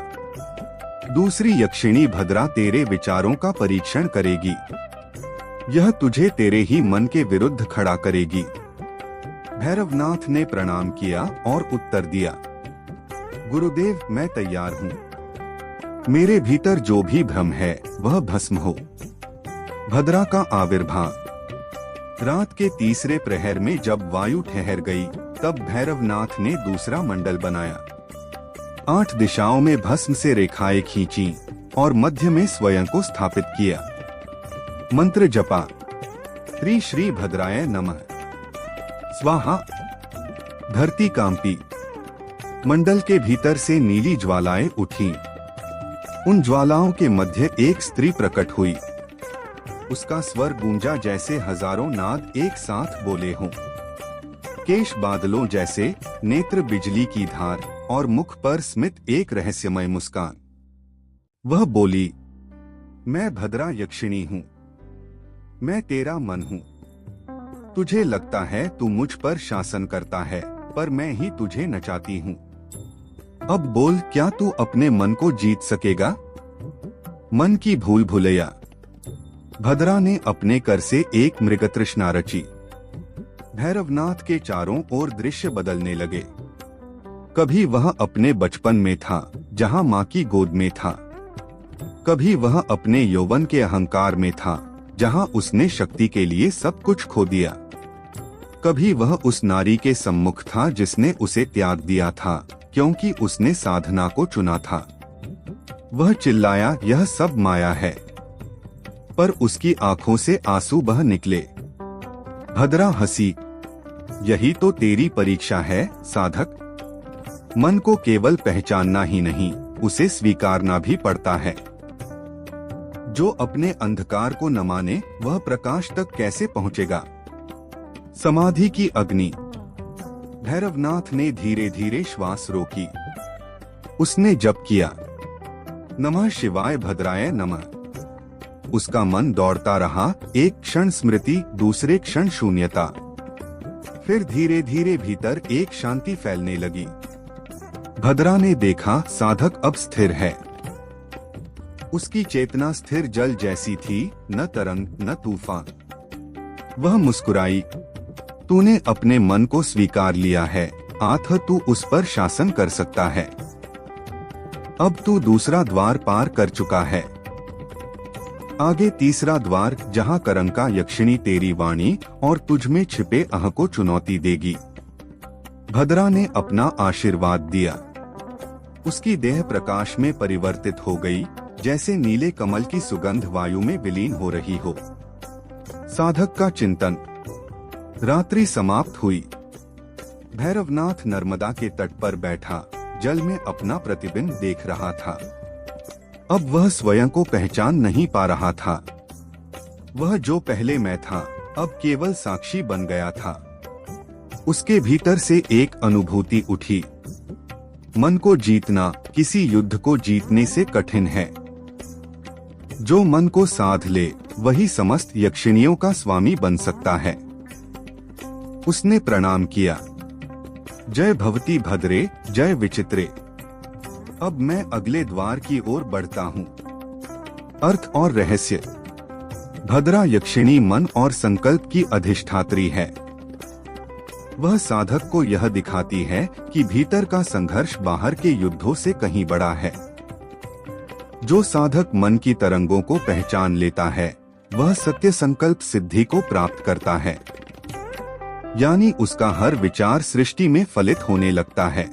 Speaker 3: दूसरी यक्षिणी भद्रा तेरे विचारों का परीक्षण करेगी। यह तुझे तेरे ही मन के विरुद्ध खड़ा करेगी। भैरवनाथ ने प्रणाम किया और उत्तर दिया, गुरुदेव, मैं तैयार हूँ। मेरे भीतर जो भी भ्रम है वह भस्म हो। भद्रा का आविर्भाव। रात के तीसरे प्रहर में जब वायु ठहर गई, तब भैरवनाथ ने दूसरा मंडल बनाया। 8 दिशाओं में भस्म से रेखाएं खींची और मध्य में स्वयं को स्थापित किया। मंत्र जपा। ह्री श्री भद्राय नमः। स्वाहा। धरती कांपी। मंडल के भीतर से नीली ज्वालाएं उठी। उन ज्वालाओं के मध्य एक स्त्री प्रकट हुई। उसका स्वर गूंजा जैसे हजारों नाद एक साथ बोले हों। केश बादलों जैसे, नेत्र बिजली की धार और मुख पर स्मित एक रहस्यमय मुस्कान। वह बोली, मैं भद्रा यक्षिणी हूँ। मैं तेरा मन हूँ। तुझे लगता है तू मुझ पर शासन करता है, पर मैं ही तुझे नचाती हूँ। अब बोल, क्या तू अपने मन को जीत सकेगा? मन की भूल भुलैया। भद्रा ने अपने कर से एक मृगतृष्णा रची। भैरवनाथ के चारों ओर दृश्य बदलने लगे। कभी वह अपने बचपन में था जहां माँ की गोद में था, कभी वह अपने यौवन के अहंकार में था जहां उसने शक्ति के लिए सब कुछ खो दिया, कभी वह उस नारी के सम्मुख था जिसने उसे त्याग दिया था क्योंकि उसने साधना को चुना था। वह चिल्लाया, यह सब माया है, पर उसकी आंखों से आंसू बह निकले। भद्रा हंसी, यही तो तेरी परीक्षा है साधक। मन को केवल पहचानना ही नहीं, उसे स्वीकारना भी पड़ता है। जो अपने अंधकार को न माने वह प्रकाश तक कैसे पहुंचेगा। समाधि की अग्नि। भैरवनाथ ने धीरे धीरे श्वास रोकी। उसने जप किया, नमः शिवाय भद्राय नमः। उसका मन दौड़ता रहा, एक क्षण स्मृति, दूसरे क्षण शून्यता, फिर धीरे धीरे भीतर एक शांति फैलने लगी। भद्रा ने देखा साधक अब स्थिर है। उसकी चेतना स्थिर जल जैसी थी, न तरंग न तूफान। वह मुस्कुराई, तूने अपने मन को स्वीकार लिया है, आत्म तू उस पर शासन कर सकता है। अब तू दूसरा द्वार पार कर चुका है। आगे तीसरा द्वार जहां करंका यक्षिणी तेरी वाणी और तुझमें छिपे अह को चुनौती देगी। भद्रा ने अपना आशीर्वाद दिया। उसकी देह प्रकाश में परिवर्तित हो गई, जैसे नीले कमल की सुगंध वायु में विलीन हो रही हो। साधक का चिंतन। रात्रि समाप्त हुई। भैरवनाथ नर्मदा के तट पर बैठा जल में अपना प्रतिबिंब देख रहा था। अब वह स्वयं को पहचान नहीं पा रहा था। वह जो पहले मैं था अब केवल साक्षी बन गया था। उसके भीतर से एक अनुभूति उठी, मन को जीतना किसी युद्ध को जीतने से कठिन है। जो मन को साध ले वही समस्त यक्षिणियों का स्वामी बन सकता है। उसने प्रणाम किया, जय भवती भद्रे, जय विचित्रे। अब मैं अगले द्वार की ओर बढ़ता हूँ। अर्थ और रहस्य। भद्रा यक्षिणी मन और संकल्प की अधिष्ठात्री है। वह साधक को यह दिखाती है कि भीतर का संघर्ष बाहर के युद्धों से कहीं बड़ा है। जो साधक मन की तरंगों को पहचान लेता है वह सत्य संकल्प सिद्धि को प्राप्त करता है, यानी उसका हर विचार सृष्टि में फलित होने लगता है।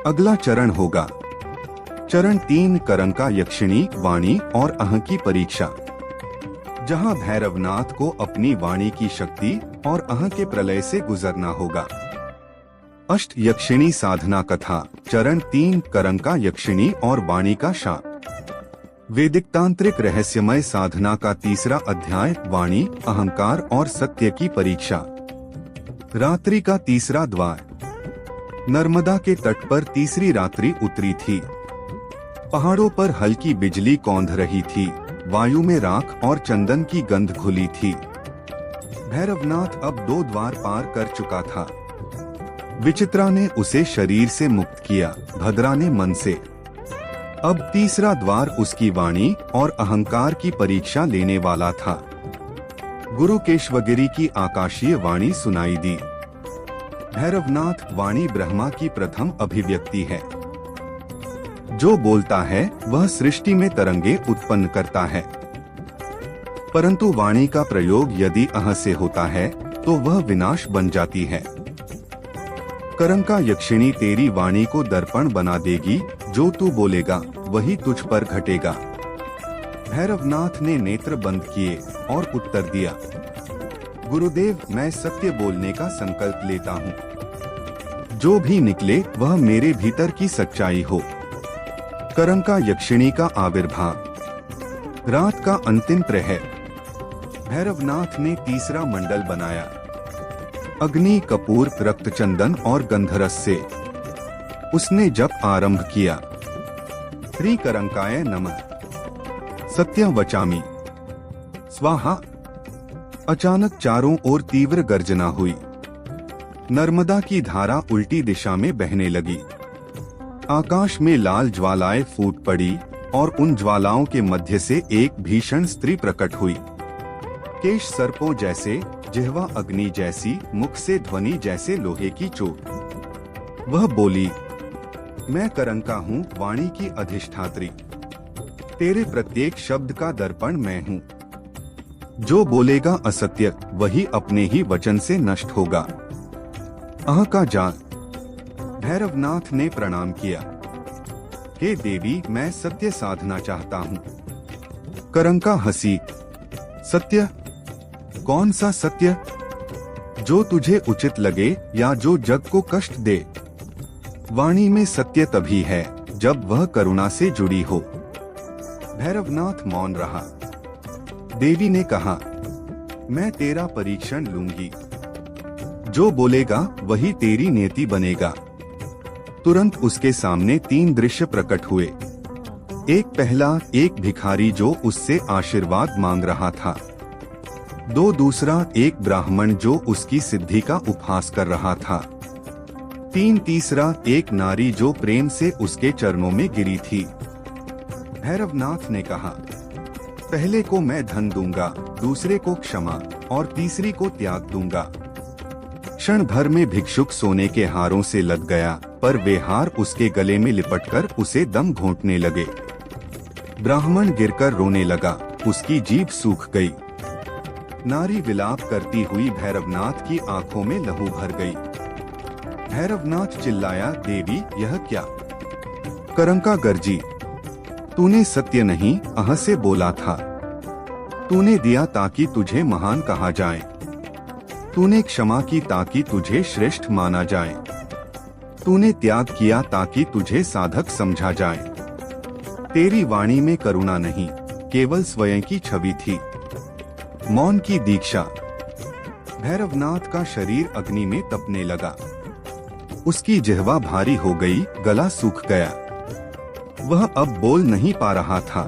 Speaker 3: अगला चरण होगा चरण 3, करंका यक्षिणी वाणी और अह की परीक्षा, जहां भैरवनाथ को अपनी वाणी की शक्ति और अह के प्रलय से गुजरना होगा। अष्ट यक्षिणी साधना कथा, चरण 3, करंका यक्षिणी और वाणी का शाप। वैदिक तांत्रिक रहस्यमय साधना का तीसरा अध्याय, वाणी, अहंकार और सत्य की परीक्षा। रात्रि का तीसरा द्वार। नर्मदा के तट पर तीसरी रात्रि उतरी थी। पहाड़ों पर हल्की बिजली कौंध रही थी, वायु में राख और चंदन की गंध घुली थी। भैरवनाथ अब 2 द्वार पार कर चुका था। विचित्रा ने उसे शरीर से मुक्त किया, भद्रा ने मन से। अब तीसरा द्वार उसकी वाणी और अहंकार की परीक्षा लेने वाला था। गुरु केशवगिरी की आकाशीय वाणी सुनाई दी। भैरवनाथ वाणी ब्रह्मा की प्रथम अभिव्यक्ति है। जो बोलता है वह सृष्टि में तरंगे उत्पन्न करता है, परंतु वाणी का प्रयोग यदि अह से होता है तो वह विनाश बन जाती है। करंका यक्षिणी तेरी वाणी को दर्पण बना देगी, जो तू बोलेगा वही तुझ पर घटेगा। भैरवनाथ ने नेत्र बंद किए और उत्तर दिया, गुरुदेव मैं सत्य बोलने का संकल्प लेता हूँ। जो भी निकले वह मेरे भीतर की सच्चाई हो। करंका यक्षिणी का आविर्भाव। रात का अंतिम प्रहर। भैरवनाथ ने तीसरा मंडल बनाया। अग्नि, कपूर, रक्तचंदन और गंधरस से उसने जप आरंभ किया। श्री करंकाय नमः। सत्यं वचामि स्वाहा। अचानक चारों ओर तीव्र गर्जना हुई। नर्मदा की धारा उल्टी दिशा में बहने लगी। आकाश में लाल ज्वालाएं फूट पड़ी और उन ज्वालाओं के मध्य से एक भीषण स्त्री प्रकट हुई। केश सर्पों जैसे, जिह्वा अग्नि जैसी, मुख से ध्वनि जैसे लोहे की चोट। वह बोली, मैं करंका हूँ, वाणी की अधिष्ठात्री। तेरे प्रत्येक शब्द का दर्पण मैं हूँ। जो बोलेगा असत्य वही अपने ही वचन से नष्ट होगा। अह का जान। भैरवनाथ ने प्रणाम किया। हे देवी, मैं सत्य साधना चाहता हूँ। करंका हंसी। सत्य? कौन सा सत्य? जो तुझे उचित लगे या जो जग को कष्ट दे। वाणी में सत्य तभी है जब वह करुणा से जुड़ी हो। भैरवनाथ मौन रहा। देवी ने कहा, मैं तेरा परीक्षण लूंगी। जो बोलेगा वही तेरी नेति बनेगा। तुरंत उसके सामने 3 दृश्य प्रकट हुए। एक पहला, एक भिखारी जो उससे आशीर्वाद मांग रहा था। 2 दूसरा, एक ब्राह्मण जो उसकी सिद्धि का उपहास कर रहा था। 3 तीसरा, एक नारी जो प्रेम से उसके चरणों में गिरी थी। भैरवनाथ ने कहा, पहले को मैं धन दूंगा, दूसरे को क्षमा और तीसरी को त्याग दूंगा। क्षण भर में भिक्षुक सोने के हारों से लद गया, पर वे हार उसके गले में लिपटकर उसे दम घोंटने लगे। ब्राह्मण गिरकर रोने लगा, उसकी जीभ सूख गई। नारी विलाप करती हुई भैरवनाथ की आंखों में लहू भर गई। भैरवनाथ चिल्लाया, देवी यह क्या? करंका गर्जी, तूने सत्य नहीं अह से बोला था। तूने दिया ताकि तुझे महान कहा जाए। तूने क्षमा की ताकि तुझे श्रेष्ठ माना जाए। तूने त्याग किया ताकि तुझे साधक समझा जाए। तेरी वाणी में करुणा नहीं, केवल स्वयं की छवि थी। मौन की दीक्षा। भैरवनाथ का शरीर अग्नि में तपने लगा। उसकी जिह्वा भारी हो गई, गला सूख गया। वह अब बोल नहीं पा रहा था।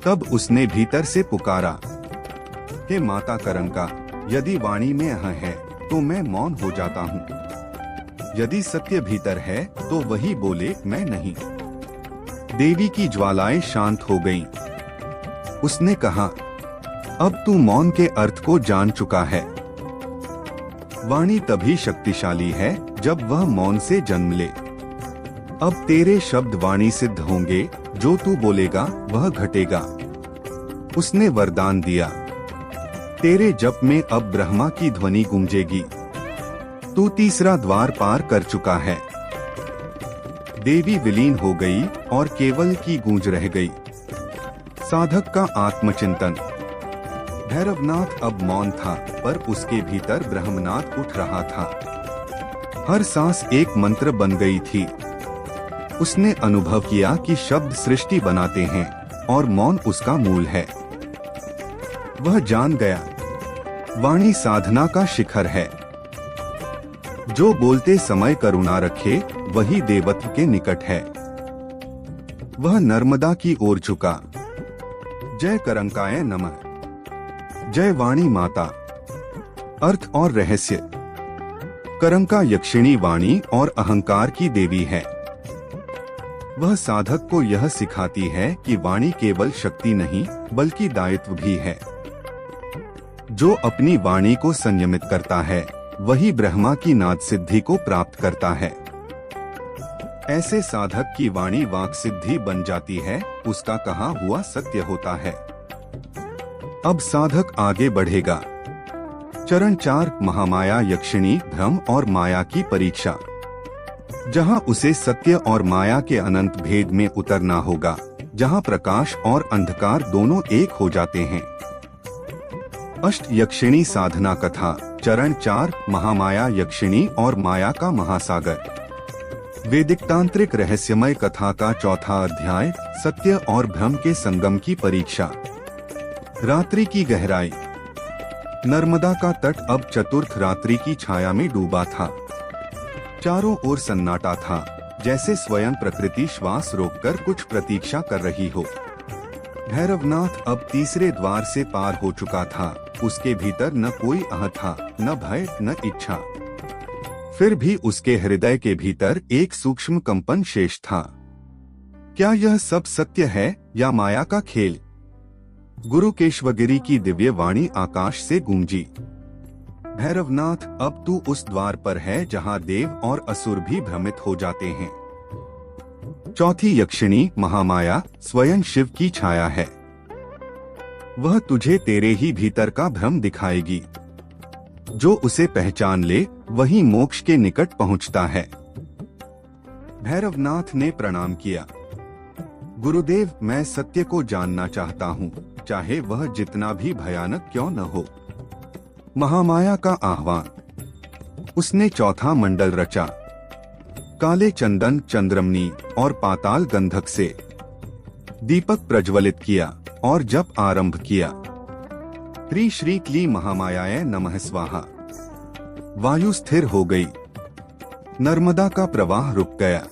Speaker 3: तब उसने भीतर से पुकारा, हे माता करंका, यदि वाणी में अह है तो मैं मौन हो जाता हूँ। यदि सत्य भीतर है तो वही बोले, मैं नहीं। देवी की ज्वालाएं शांत हो गईं। उसने कहा, अब तू मौन के अर्थ को जान चुका है। वाणी तभी शक्तिशाली है जब वह मौन से जन्म ले। अब तेरे शब्द वाणी सिद्ध होंगे, जो तू बोलेगा वह घटेगा। उसने वरदान दिया, तेरे जप में अब ब्रह्मा की ध्वनि गूंजेगी। तू तीसरा द्वार पार कर चुका है। देवी विलीन हो गई और केवल की गूंज रह गई। साधक का आत्मचिंतन। भैरवनाथ अब मौन था, पर उसके भीतर ब्रह्मनाद उठ रहा था। हर सांस एक मंत्र बन गई थी। उसने अनुभव किया कि शब्द सृष्टि बनाते हैं और मौन उसका मूल है। वह जान गया, वाणी साधना का शिखर है। जो बोलते समय करुणा रखे वही देवत्व के निकट है। वह नर्मदा की ओर झुका। जय करंकाय नमः। जय वाणी माता। अर्थ और रहस्य। करंका यक्षिणी वाणी और अहंकार की देवी है। वह साधक को यह सिखाती है कि वाणी केवल शक्ति नहीं बल्कि दायित्व भी है। जो अपनी वाणी को संयमित करता है वही ब्रह्मा की नाद सिद्धि को प्राप्त करता है। ऐसे साधक की वाणी वाक सिद्धि बन जाती है, उसका कहा हुआ सत्य होता है। अब साधक आगे बढ़ेगा। चरण 4, महामाया यक्षिणी भ्रम और माया की परीक्षा। जहां उसे सत्य और माया के अनंत भेद में उतरना होगा, जहां प्रकाश और अंधकार दोनों एक हो जाते हैं। अष्ट यक्षिणी साधना कथा। चरण 4, महामाया यक्षिणी और माया का महासागर। वैदिक तांत्रिक रहस्यमय कथा का चौथा अध्याय, सत्य और भ्रम के संगम की परीक्षा। रात्रि की गहराई। नर्मदा का तट अब चतुर्थ रात्रि की छाया में डूबा था। चारों ओर सन्नाटा था, जैसे स्वयं प्रकृति श्वास रोककर कुछ प्रतीक्षा कर रही हो। भैरवनाथ अब तीसरे द्वार से पार हो चुका था। उसके भीतर न कोई आह था, न भय, न इच्छा। फिर भी उसके हृदय के भीतर एक सूक्ष्म कंपन शेष था। क्या यह सब सत्य है या माया का खेल? गुरु केशवगिरी की दिव्य वाणी आकाश से गूंजी। भैरवनाथ, अब तू उस द्वार पर है जहाँ देव और असुर भी भ्रमित हो जाते हैं। चौथी यक्षिणी महामाया स्वयं शिव की छाया है। वह तुझे तेरे ही भीतर का भ्रम दिखाएगी। जो उसे पहचान ले वही मोक्ष के निकट पहुंचता है। भैरवनाथ ने प्रणाम किया। गुरुदेव, मैं सत्य को जानना चाहता हूँ, चाहे वह जितना भी भयानक क्यों न हो। महामाया का आह्वान। उसने चौथा मंडल रचा। काले चंदन, चंद्रमणि और पाताल गंधक से दीपक प्रज्वलित किया और जप आरंभ किया। ह्री श्री क्ली महामायाय नमः स्वाहा। वायु स्थिर हो गई। नर्मदा का प्रवाह रुक गया।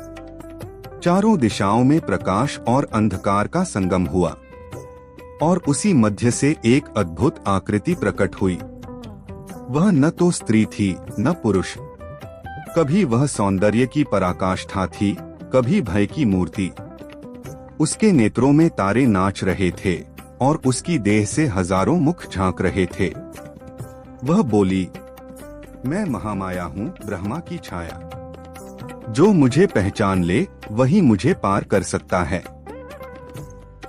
Speaker 3: चारों दिशाओं में प्रकाश और अंधकार का संगम हुआ और उसी मध्य से एक अद्भुत आकृति प्रकट हुई। वह न तो स्त्री थी न पुरुष। कभी वह सौंदर्य की पराकाष्ठा थी, कभी भय की मूर्ति। उसके नेत्रों में तारे नाच रहे थे और उसकी देह से हजारों मुख झांक रहे थे। वह बोली, मैं महामाया हूँ, ब्रह्मा की छाया। जो मुझे पहचान ले वही मुझे पार कर सकता है।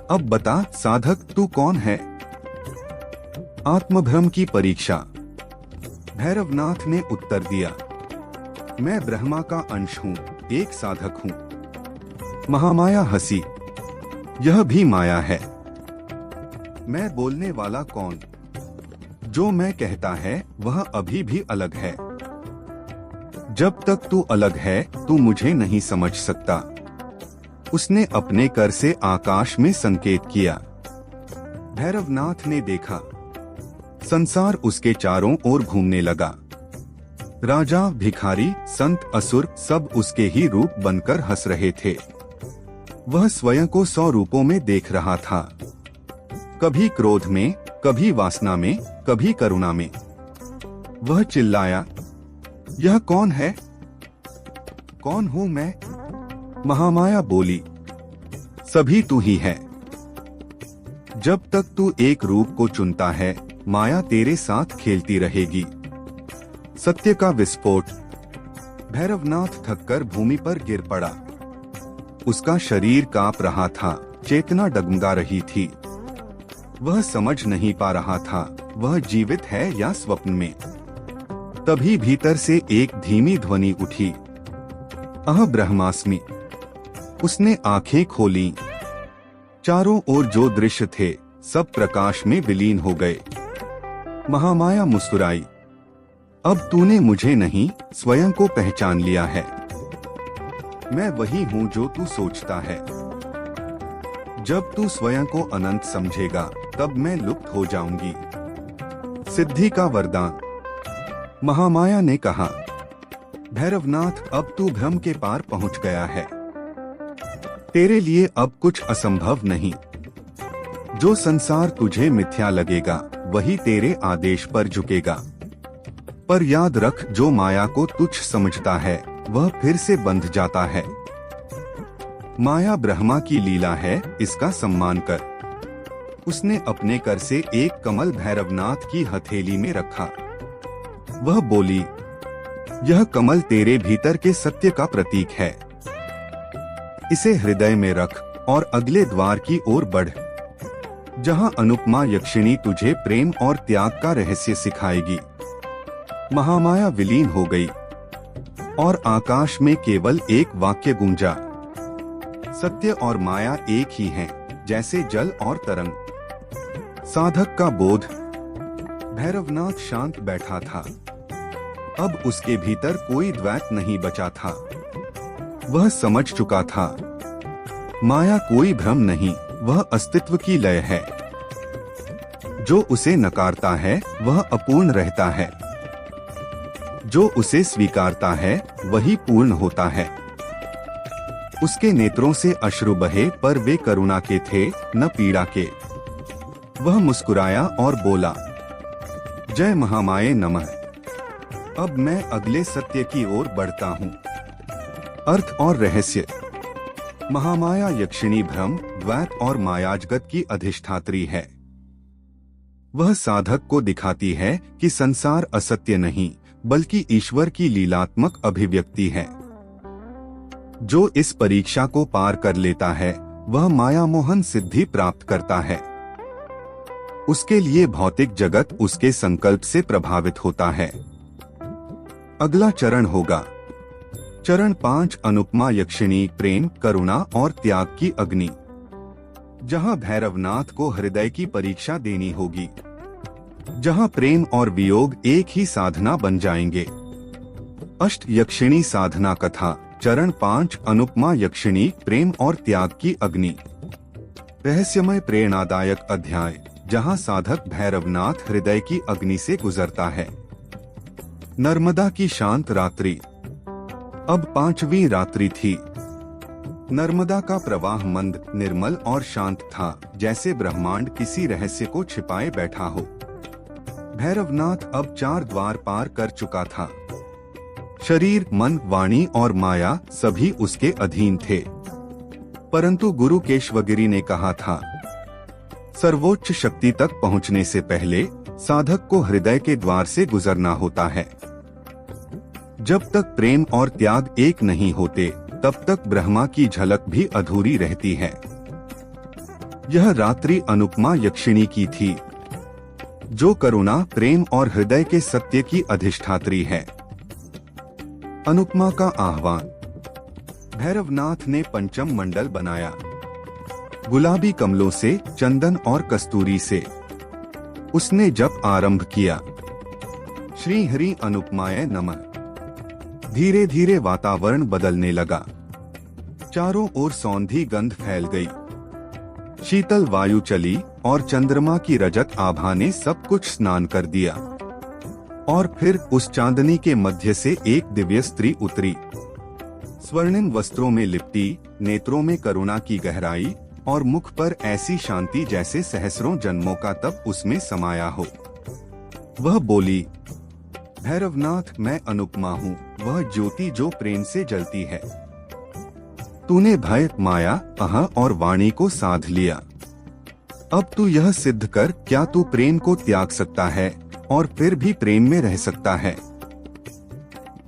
Speaker 3: अब बता साधक, तू कौन है? आत्मभ्रम की परीक्षा। भैरवनाथ ने उत्तर दिया, मैं ब्रह्मा का अंश हूँ, एक साधक हूँ। महामाया हंसी, यह भी माया है। मैं बोलने वाला कौन? जो मैं कहता है वह अभी भी अलग है। जब तक तू अलग है तू मुझे नहीं समझ सकता। उसने अपने कर से आकाश में संकेत किया। भैरवनाथ ने देखा, संसार उसके चारों ओर घूमने लगा। राजा, भिखारी, संत, असुर सब उसके ही रूप बनकर हंस रहे थे। वह स्वयं को 100 रूपों में देख रहा था। कभी क्रोध में, कभी वासना में, कभी करुणा में। वह चिल्लाया, यह कौन है? कौन हूं मैं? महामाया बोली, सभी तू ही है। जब तक तू एक रूप को चुनता है माया तेरे साथ खेलती रहेगी। सत्य का विस्फोट। भैरवनाथ थककर भूमि पर गिर पड़ा। उसका शरीर कांप रहा था, चेतना डगमगा रही थी। वह समझ नहीं पा रहा था वह जीवित है या स्वप्न में। तभी भीतर से एक धीमी ध्वनि उठी, अह ब्रह्मास्मि। उसने आंखें खोली। चारों ओर जो दृश्य थे सब प्रकाश में विलीन हो गए। महामाया मुस्कुराई, अब तूने मुझे नहीं स्वयं को पहचान लिया है। मैं वही हूँ जो तू सोचता है। जब तू स्वयं को अनंत समझेगा तब मैं लुप्त हो जाऊंगी। सिद्धि का वरदान। महामाया ने कहा, भैरवनाथ, अब तू भ्रम के पार पहुंच गया है। तेरे लिए अब कुछ असंभव नहीं। जो संसार तुझे मिथ्या लगेगा वही तेरे आदेश पर झुकेगा। पर याद रख, जो माया को तुच्छ समझता है वह फिर से बंध जाता है। माया ब्रह्मा की लीला है, इसका सम्मान कर। उसने अपने कर से एक कमल भैरवनाथ की हथेली में रखा। वह बोली, यह कमल तेरे भीतर के सत्य का प्रतीक है। इसे हृदय में रख और अगले द्वार की ओर बढ़, जहां अनुपमा यक्षिणी तुझे प्रेम और त्याग का रहस्य सिखाएगी। महामाया विलीन हो गई और आकाश में केवल एक वाक्य गूंजा, सत्य और माया एक ही हैं, जैसे जल और तरंग। साधक का बोध। भैरवनाथ शांत बैठा था। अब उसके भीतर कोई द्वैत नहीं बचा था। वह समझ चुका था, माया कोई भ्रम नहीं, वह अस्तित्व की लय है। जो उसे नकारता है वह अपूर्ण रहता है। जो उसे स्वीकारता है वही पूर्ण होता है। उसके नेत्रों से अश्रु बहे पर वे करुणा के थे न पीड़ा के। वह मुस्कुराया और बोला, जय महामाये नमः। अब मैं अगले सत्य की ओर बढ़ता हूँ। अर्थ और रहस्य। महामाया यक्षिणी भ्रम, द्वैत और मायाजगत की अधिष्ठात्री है। वह साधक को दिखाती है कि संसार असत्य नहीं बल्कि ईश्वर की लीलात्मक अभिव्यक्ति है। जो इस परीक्षा को पार कर लेता है वह माया मोहन सिद्धि प्राप्त करता है। उसके लिए भौतिक जगत उसके संकल्प से प्रभावित होता है। अगला चरण होगा चरण 5 अनुपमा यक्षिणी प्रेम करुणा और त्याग की अग्नि, जहां भैरवनाथ को हृदय की परीक्षा देनी होगी, जहां प्रेम और वियोग एक ही साधना बन जाएंगे। अष्ट यक्षिणी साधना कथा चरण 5 अनुपमा यक्षिणी प्रेम और त्याग की अग्नि। रहस्यमय प्रेरणादायक अध्याय जहां साधक भैरवनाथ हृदय की अग्नि से गुजरता है। नर्मदा की शांत रात्रि। अब 5वीं रात्रि थी। नर्मदा का प्रवाह मंद, निर्मल और शांत था, जैसे ब्रह्मांड किसी रहस्य को छिपाए बैठा हो। भैरवनाथ अब 4 द्वार पार कर चुका था। शरीर, मन, वाणी और माया सभी उसके अधीन थे। परंतु गुरु केशवगिरी ने कहा था, सर्वोच्च शक्ति तक पहुंचने से पहले साधक को हृदय के द्वार से गुजरना होता है। जब तक प्रेम और त्याग एक नहीं होते तब तक ब्रह्मा की झलक भी अधूरी रहती है। यह रात्रि अनुपमा यक्षिणी की थी, जो करुणा, प्रेम और हृदय के सत्य की अधिष्ठात्री है। अनुपमा का आह्वान। भैरवनाथ ने पंचम मंडल बनाया, गुलाबी कमलों से, चंदन और कस्तूरी से। उसने जप आरंभ किया, श्री हरि अनुपमाय नमः। धीरे धीरे वातावरण बदलने लगा। चारों ओर सौंधी गंध फैल गई। शीतल वायु चली और चंद्रमा की रजत आभा ने सब कुछ स्नान कर दिया। और फिर उस चांदनी के मध्य से एक दिव्य स्त्री उतरी, स्वर्णिम वस्त्रों में लिपटी, नेत्रों में करुणा की गहराई और मुख पर ऐसी शांति जैसे सहस्रों जन्मों का तप उसमें समाया हो। वह बोली, भैरवनाथ, मैं अनुपमा हूँ, वह ज्योति जो प्रेम से जलती है। तूने भय, माया, अह और वाणी को साध लिया। अब तू यह सिद्ध कर, क्या तू प्रेम को त्याग सकता है और फिर भी प्रेम में रह सकता है।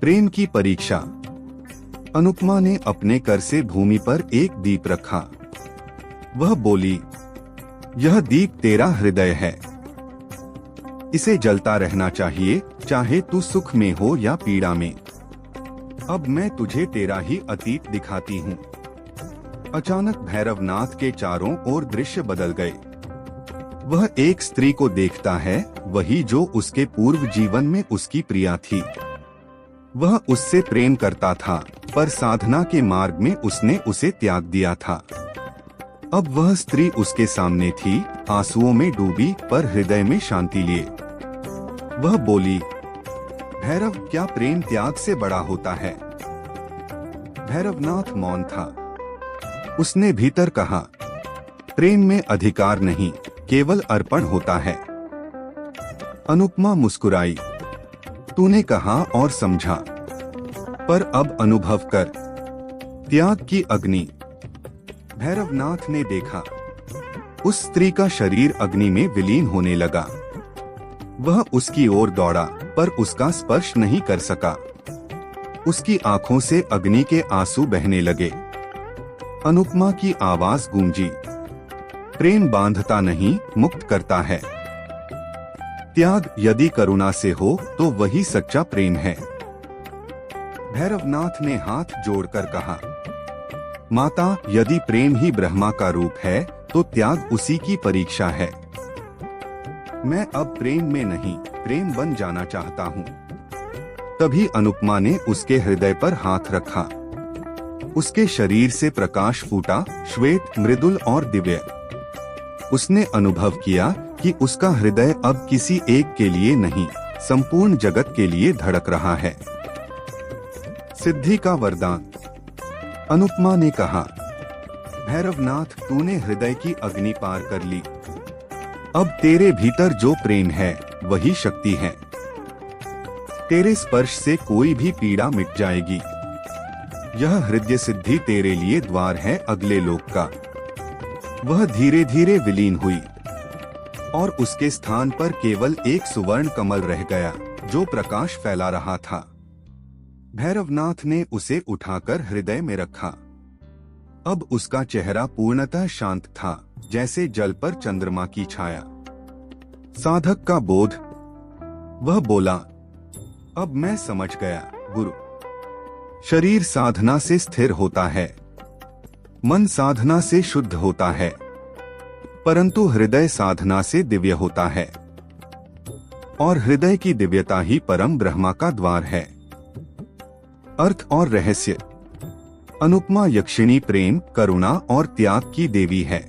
Speaker 3: प्रेम की परीक्षा। अनुपमा ने अपने कर से भूमि पर एक दीप रखा। वह बोली, यह दीप तेरा हृदय है। इसे जलता रहना चाहिए, चाहे तू सुख में हो या पीड़ा में। अब मैं तुझे तेरा ही अतीत दिखाती हूँ। अचानक भैरवनाथ के चारों ओर दृश्य बदल गए। वह एक स्त्री को देखता है, वही जो उसके पूर्व जीवन में उसकी प्रिया थी। वह उससे प्रेम करता था, पर साधना के मार्ग में उसने उसे त्याग दिया था। अब वह स्त्री उसके सामने थी, आंसुओं में डूबी पर हृदय में शांति लिए। वह बोली, भैरव, क्या प्रेम त्याग से बड़ा होता है? भैरवनाथ मौन था। उसने भीतर कहा, प्रेम में अधिकार नहीं, केवल अर्पण होता है। अनुपमा मुस्कुराई। तूने कहा और समझा, पर अब अनुभव कर। त्याग की अग्नि। भैरवनाथ ने देखा, उस स्त्री का शरीर अग्नि में विलीन होने लगा। वह उसकी ओर दौड़ा, पर उसका स्पर्श नहीं कर सका। उसकी आंखों से अग्नि के आंसू बहने लगे। अनुपमा की आवाज गूंजी, प्रेम बांधता नहीं, मुक्त करता है। त्याग यदि करुणा से हो तो वही सच्चा प्रेम है। भैरवनाथ ने हाथ जोड़कर कहा, माता, यदि प्रेम ही ब्रह्मा का रूप है तो त्याग उसी की परीक्षा है। मैं अब प्रेम में नहीं, प्रेम बन जाना चाहता हूँ। तभी अनुपमा ने उसके हृदय पर हाथ रखा। उसके शरीर से प्रकाश फूटा, श्वेत, मृदुल और दिव्य। उसने अनुभव किया कि उसका हृदय अब किसी एक के लिए नहीं, संपूर्ण जगत के लिए धड़क रहा है। सिद्धि का वरदान। अनुपमा ने कहा, भैरवनाथ, तूने हृदय की अग्नि पार कर ली। अब तेरे भीतर जो प्रेम है वही शक्ति है। तेरे स्पर्श से कोई भी पीड़ा मिट जाएगी। यह हृदय सिद्धि तेरे लिए द्वार है अगले लोक का। वह धीरे धीरे विलीन हुई। और उसके स्थान पर केवल एक सुवर्ण कमल रह गया जो प्रकाश फैला रहा था। भैरवनाथ ने उसे उठाकर हृदय में रखा। अब उसका चेहरा पूर्णतः शांत था, जैसे जल पर चंद्रमा की छाया। साधक का बोध। वह बोला, अब मैं समझ गया गुरु। शरीर साधना से स्थिर होता है, मन साधना से शुद्ध होता है, परंतु हृदय साधना से दिव्य होता है, और हृदय की दिव्यता ही परम ब्रह्मा का द्वार है। अर्थ और रहस्य। अनुपमा यक्षिणी प्रेम, करुणा और त्याग की देवी है।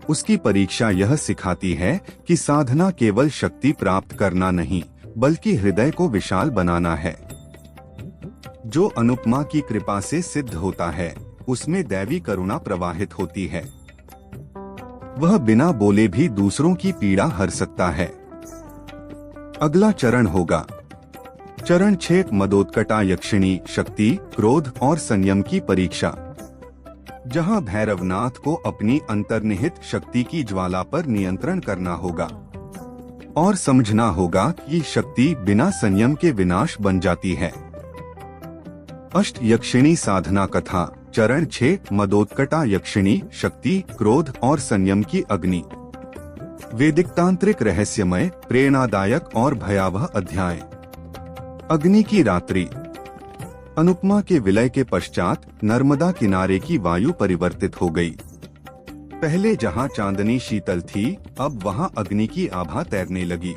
Speaker 3: उसकी परीक्षा यह सिखाती है कि साधना केवल शक्ति प्राप्त करना नहीं, बल्कि हृदय को विशाल बनाना है। जो अनुपमा की कृपा से सिद्ध होता है, उसमें दैवी करुणा प्रवाहित होती है। वह बिना बोले भी दूसरों की पीड़ा हर सकता है। अगला चरण होगा चरण 6, मदोत्कटा यक्षिणी, शक्ति, क्रोध और संयम की परीक्षा, जहां भैरवनाथ को अपनी अंतर्निहित शक्ति की ज्वाला पर नियंत्रण करना होगा और समझना होगा कि शक्ति बिना संयम के विनाश बन जाती है। अष्ट यक्षिणी साधना कथा, चरण 6, मदोत्कटा यक्षिणी, शक्ति, क्रोध और संयम की अग्नि। वैदिक तांत्रिक रहस्यमय, प्रेरणादायक और भयावह अध्याय। अग्नि की रात्रि। अनुपमा के विलय के पश्चात नर्मदा किनारे की वायु परिवर्तित हो गई। पहले जहां चांदनी शीतल थी, अब वहां अग्नि की आभा तैरने लगी।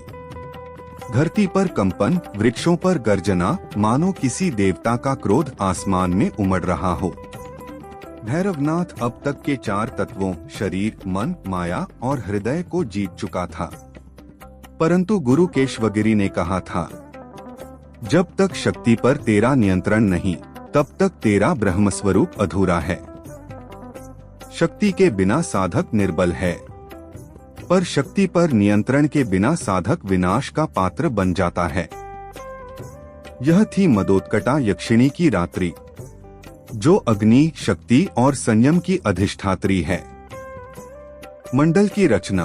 Speaker 3: धरती पर कंपन, वृक्षों पर गर्जना, मानो किसी देवता का क्रोध आसमान में उमड़ रहा हो। भैरवनाथ अब तक के 4 तत्वों शरीर, मन, माया और हृदय को जीत चुका था, परंतु गुरु केशवगिरी ने कहा था, जब तक शक्ति पर तेरा नियंत्रण नहीं, तब तक तेरा ब्रह्मस्वरूप अधूरा है। शक्ति के बिना साधक निर्बल है, पर शक्ति पर नियंत्रण के बिना साधक विनाश का पात्र बन जाता है। यह थी मदोत्कटा यक्षिणी की रात्रि, जो अग्नि, शक्ति और संयम की अधिष्ठात्री है। मंडल की रचना।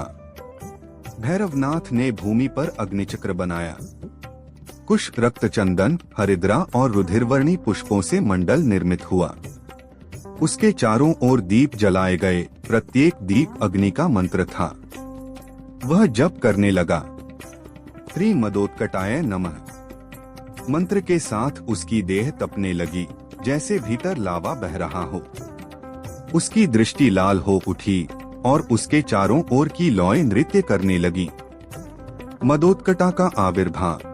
Speaker 3: भैरवनाथ ने भूमि पर अग्निचक्र बनाया। कुश, रक्तचंदन, हरिद्रा और रुधिरवर्णी पुष्पों से मंडल निर्मित हुआ। उसके चारों ओर दीप जलाए गए, प्रत्येक दीप अग्नि का मंत्र था। वह जप करने लगा, श्री मदोत्कटाय नमः। मंत्र के साथ उसकी देह तपने लगी, जैसे भीतर लावा बह रहा हो। उसकी दृष्टि लाल हो उठी और उसके चारों ओर की लौएं नृत्य करने लगी। मदोत्कटा का आविर्भाव।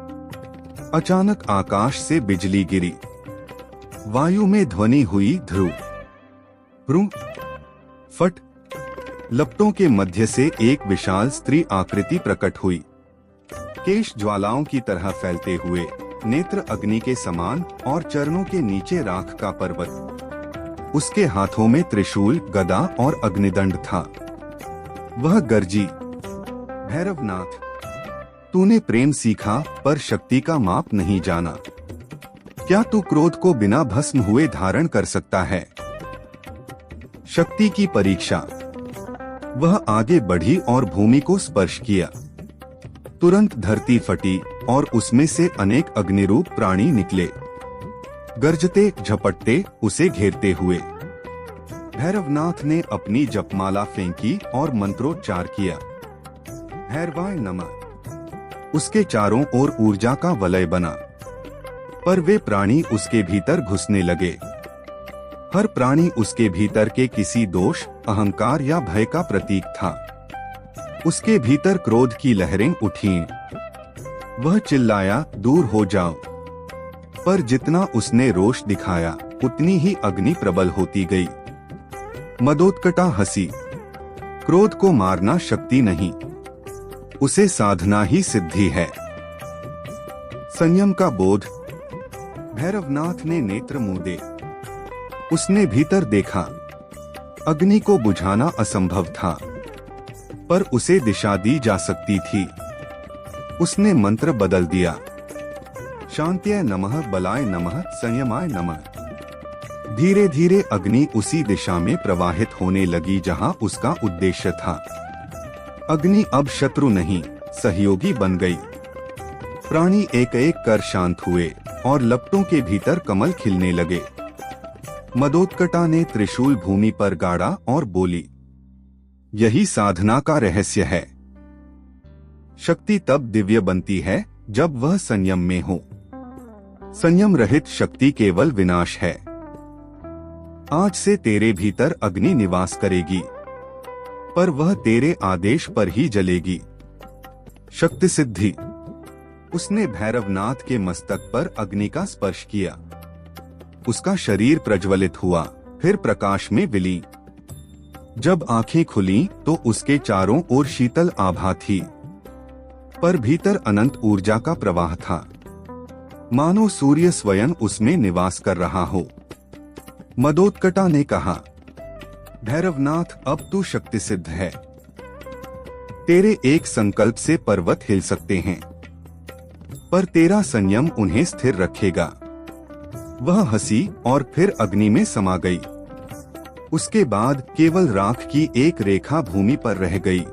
Speaker 3: अचानक आकाश से बिजली गिरी, वायु में ध्वनि हुई, ध्रुव, रू, फट। लपटों के मध्य से एक विशाल स्त्री आकृति प्रकट हुई, केश ज्वालाओं की तरह फैलते हुए, नेत्र अग्नि के समान और चरणों के नीचे राख का पर्वत। उसके हाथों में त्रिशूल, गदा और अग्निदंड था। वह गर्जी, भैरवनाथ, तूने प्रेम सीखा पर शक्ति का माप नहीं जाना। क्या तू क्रोध को बिना भस्म हुए धारण कर सकता है? शक्ति की परीक्षा। वह आगे बढ़ी और भूमि को स्पर्श किया। तुरंत धरती फटी और उसमें से अनेक अग्निरूप प्राणी निकले, गरजते, झपटते, उसे घेरते हुए। भैरवनाथ ने अपनी जपमाला फेंकी और मंत्रोच्चार किया, भैरवाय नमः। उसके चारों ओर ऊर्जा का वलय बना, पर वे प्राणी उसके भीतर घुसने लगे। हर प्राणी उसके भीतर के किसी दोष, अहंकार या भय का प्रतीक था। उसके भीतर क्रोध की लहरें उठीं। वह चिल्लाया, दूर हो जाओ। पर जितना उसने रोष दिखाया, उतनी ही अग्नि प्रबल होती गई। मदोत्कटा हंसी। क्रोध को मारना शक्ति नहीं, उसे साधना ही सिद्धि है। संयम का बोध। भैरवनाथ ने नेत्र मूंदे। उसने भीतर देखा। अग्नि को बुझाना असंभव था, पर उसे दिशा दी जा सकती थी। उसने मंत्र बदल दिया, शांत्याय नमः, बलाय नमः, संयमाय नमः। धीरे धीरे अग्नि उसी दिशा में प्रवाहित होने लगी जहां उसका उद्देश्य था। अग्नि अब शत्रु नहीं, सहयोगी बन गई। प्राणी एक एक कर शांत हुए और लपटों के भीतर कमल खिलने लगे। मदोत्कटा ने त्रिशूल भूमि पर गाड़ा और बोली, यही साधना का रहस्य है। शक्ति तब दिव्य बनती है जब वह संयम में हो। संयम रहित शक्ति केवल विनाश है। आज से तेरे भीतर अग्नि निवास करेगी, पर वह तेरे आदेश पर ही जलेगी। शक्ति सिद्धि। उसने भैरवनाथ के मस्तक पर अग्नि का स्पर्श किया। उसका शरीर प्रज्वलित हुआ, फिर प्रकाश में विलीन। जब आंखें खुलीं तो उसके चारों ओर शीतल आभा थी, पर भीतर अनंत ऊर्जा का प्रवाह था, मानो सूर्य स्वयं उसमें निवास कर रहा हो। मदोत्कटा ने कहा, भैरवनाथ, अब तू शक्ति सिद्ध है। तेरे एक संकल्प से पर्वत हिल सकते हैं, पर तेरा संयम उन्हें स्थिर रखेगा। वह हंसी और फिर अग्नि में समा गई। उसके बाद केवल राख की एक रेखा भूमि पर रह गई,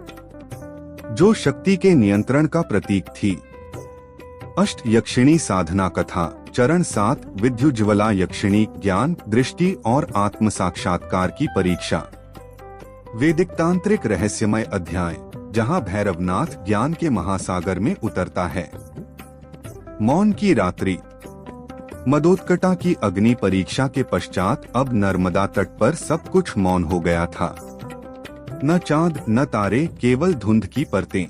Speaker 3: जो शक्ति के नियंत्रण का प्रतीक थी। अष्ट यक्षिणी साधना कथा चरण 7 विद्युज्ज्वला यक्षिणी ज्ञान, दृष्टि और आत्म साक्षात्कार की परीक्षा। वैदिक तांत्रिक रहस्यमय अध्याय, जहां भैरवनाथ ज्ञान के महासागर में उतरता है। मौन की रात्रि। मदोत्कटा की अग्नि परीक्षा के पश्चात अब नर्मदा तट पर सब कुछ मौन हो गया था। न चांद न तारे, केवल धुंध की परतें।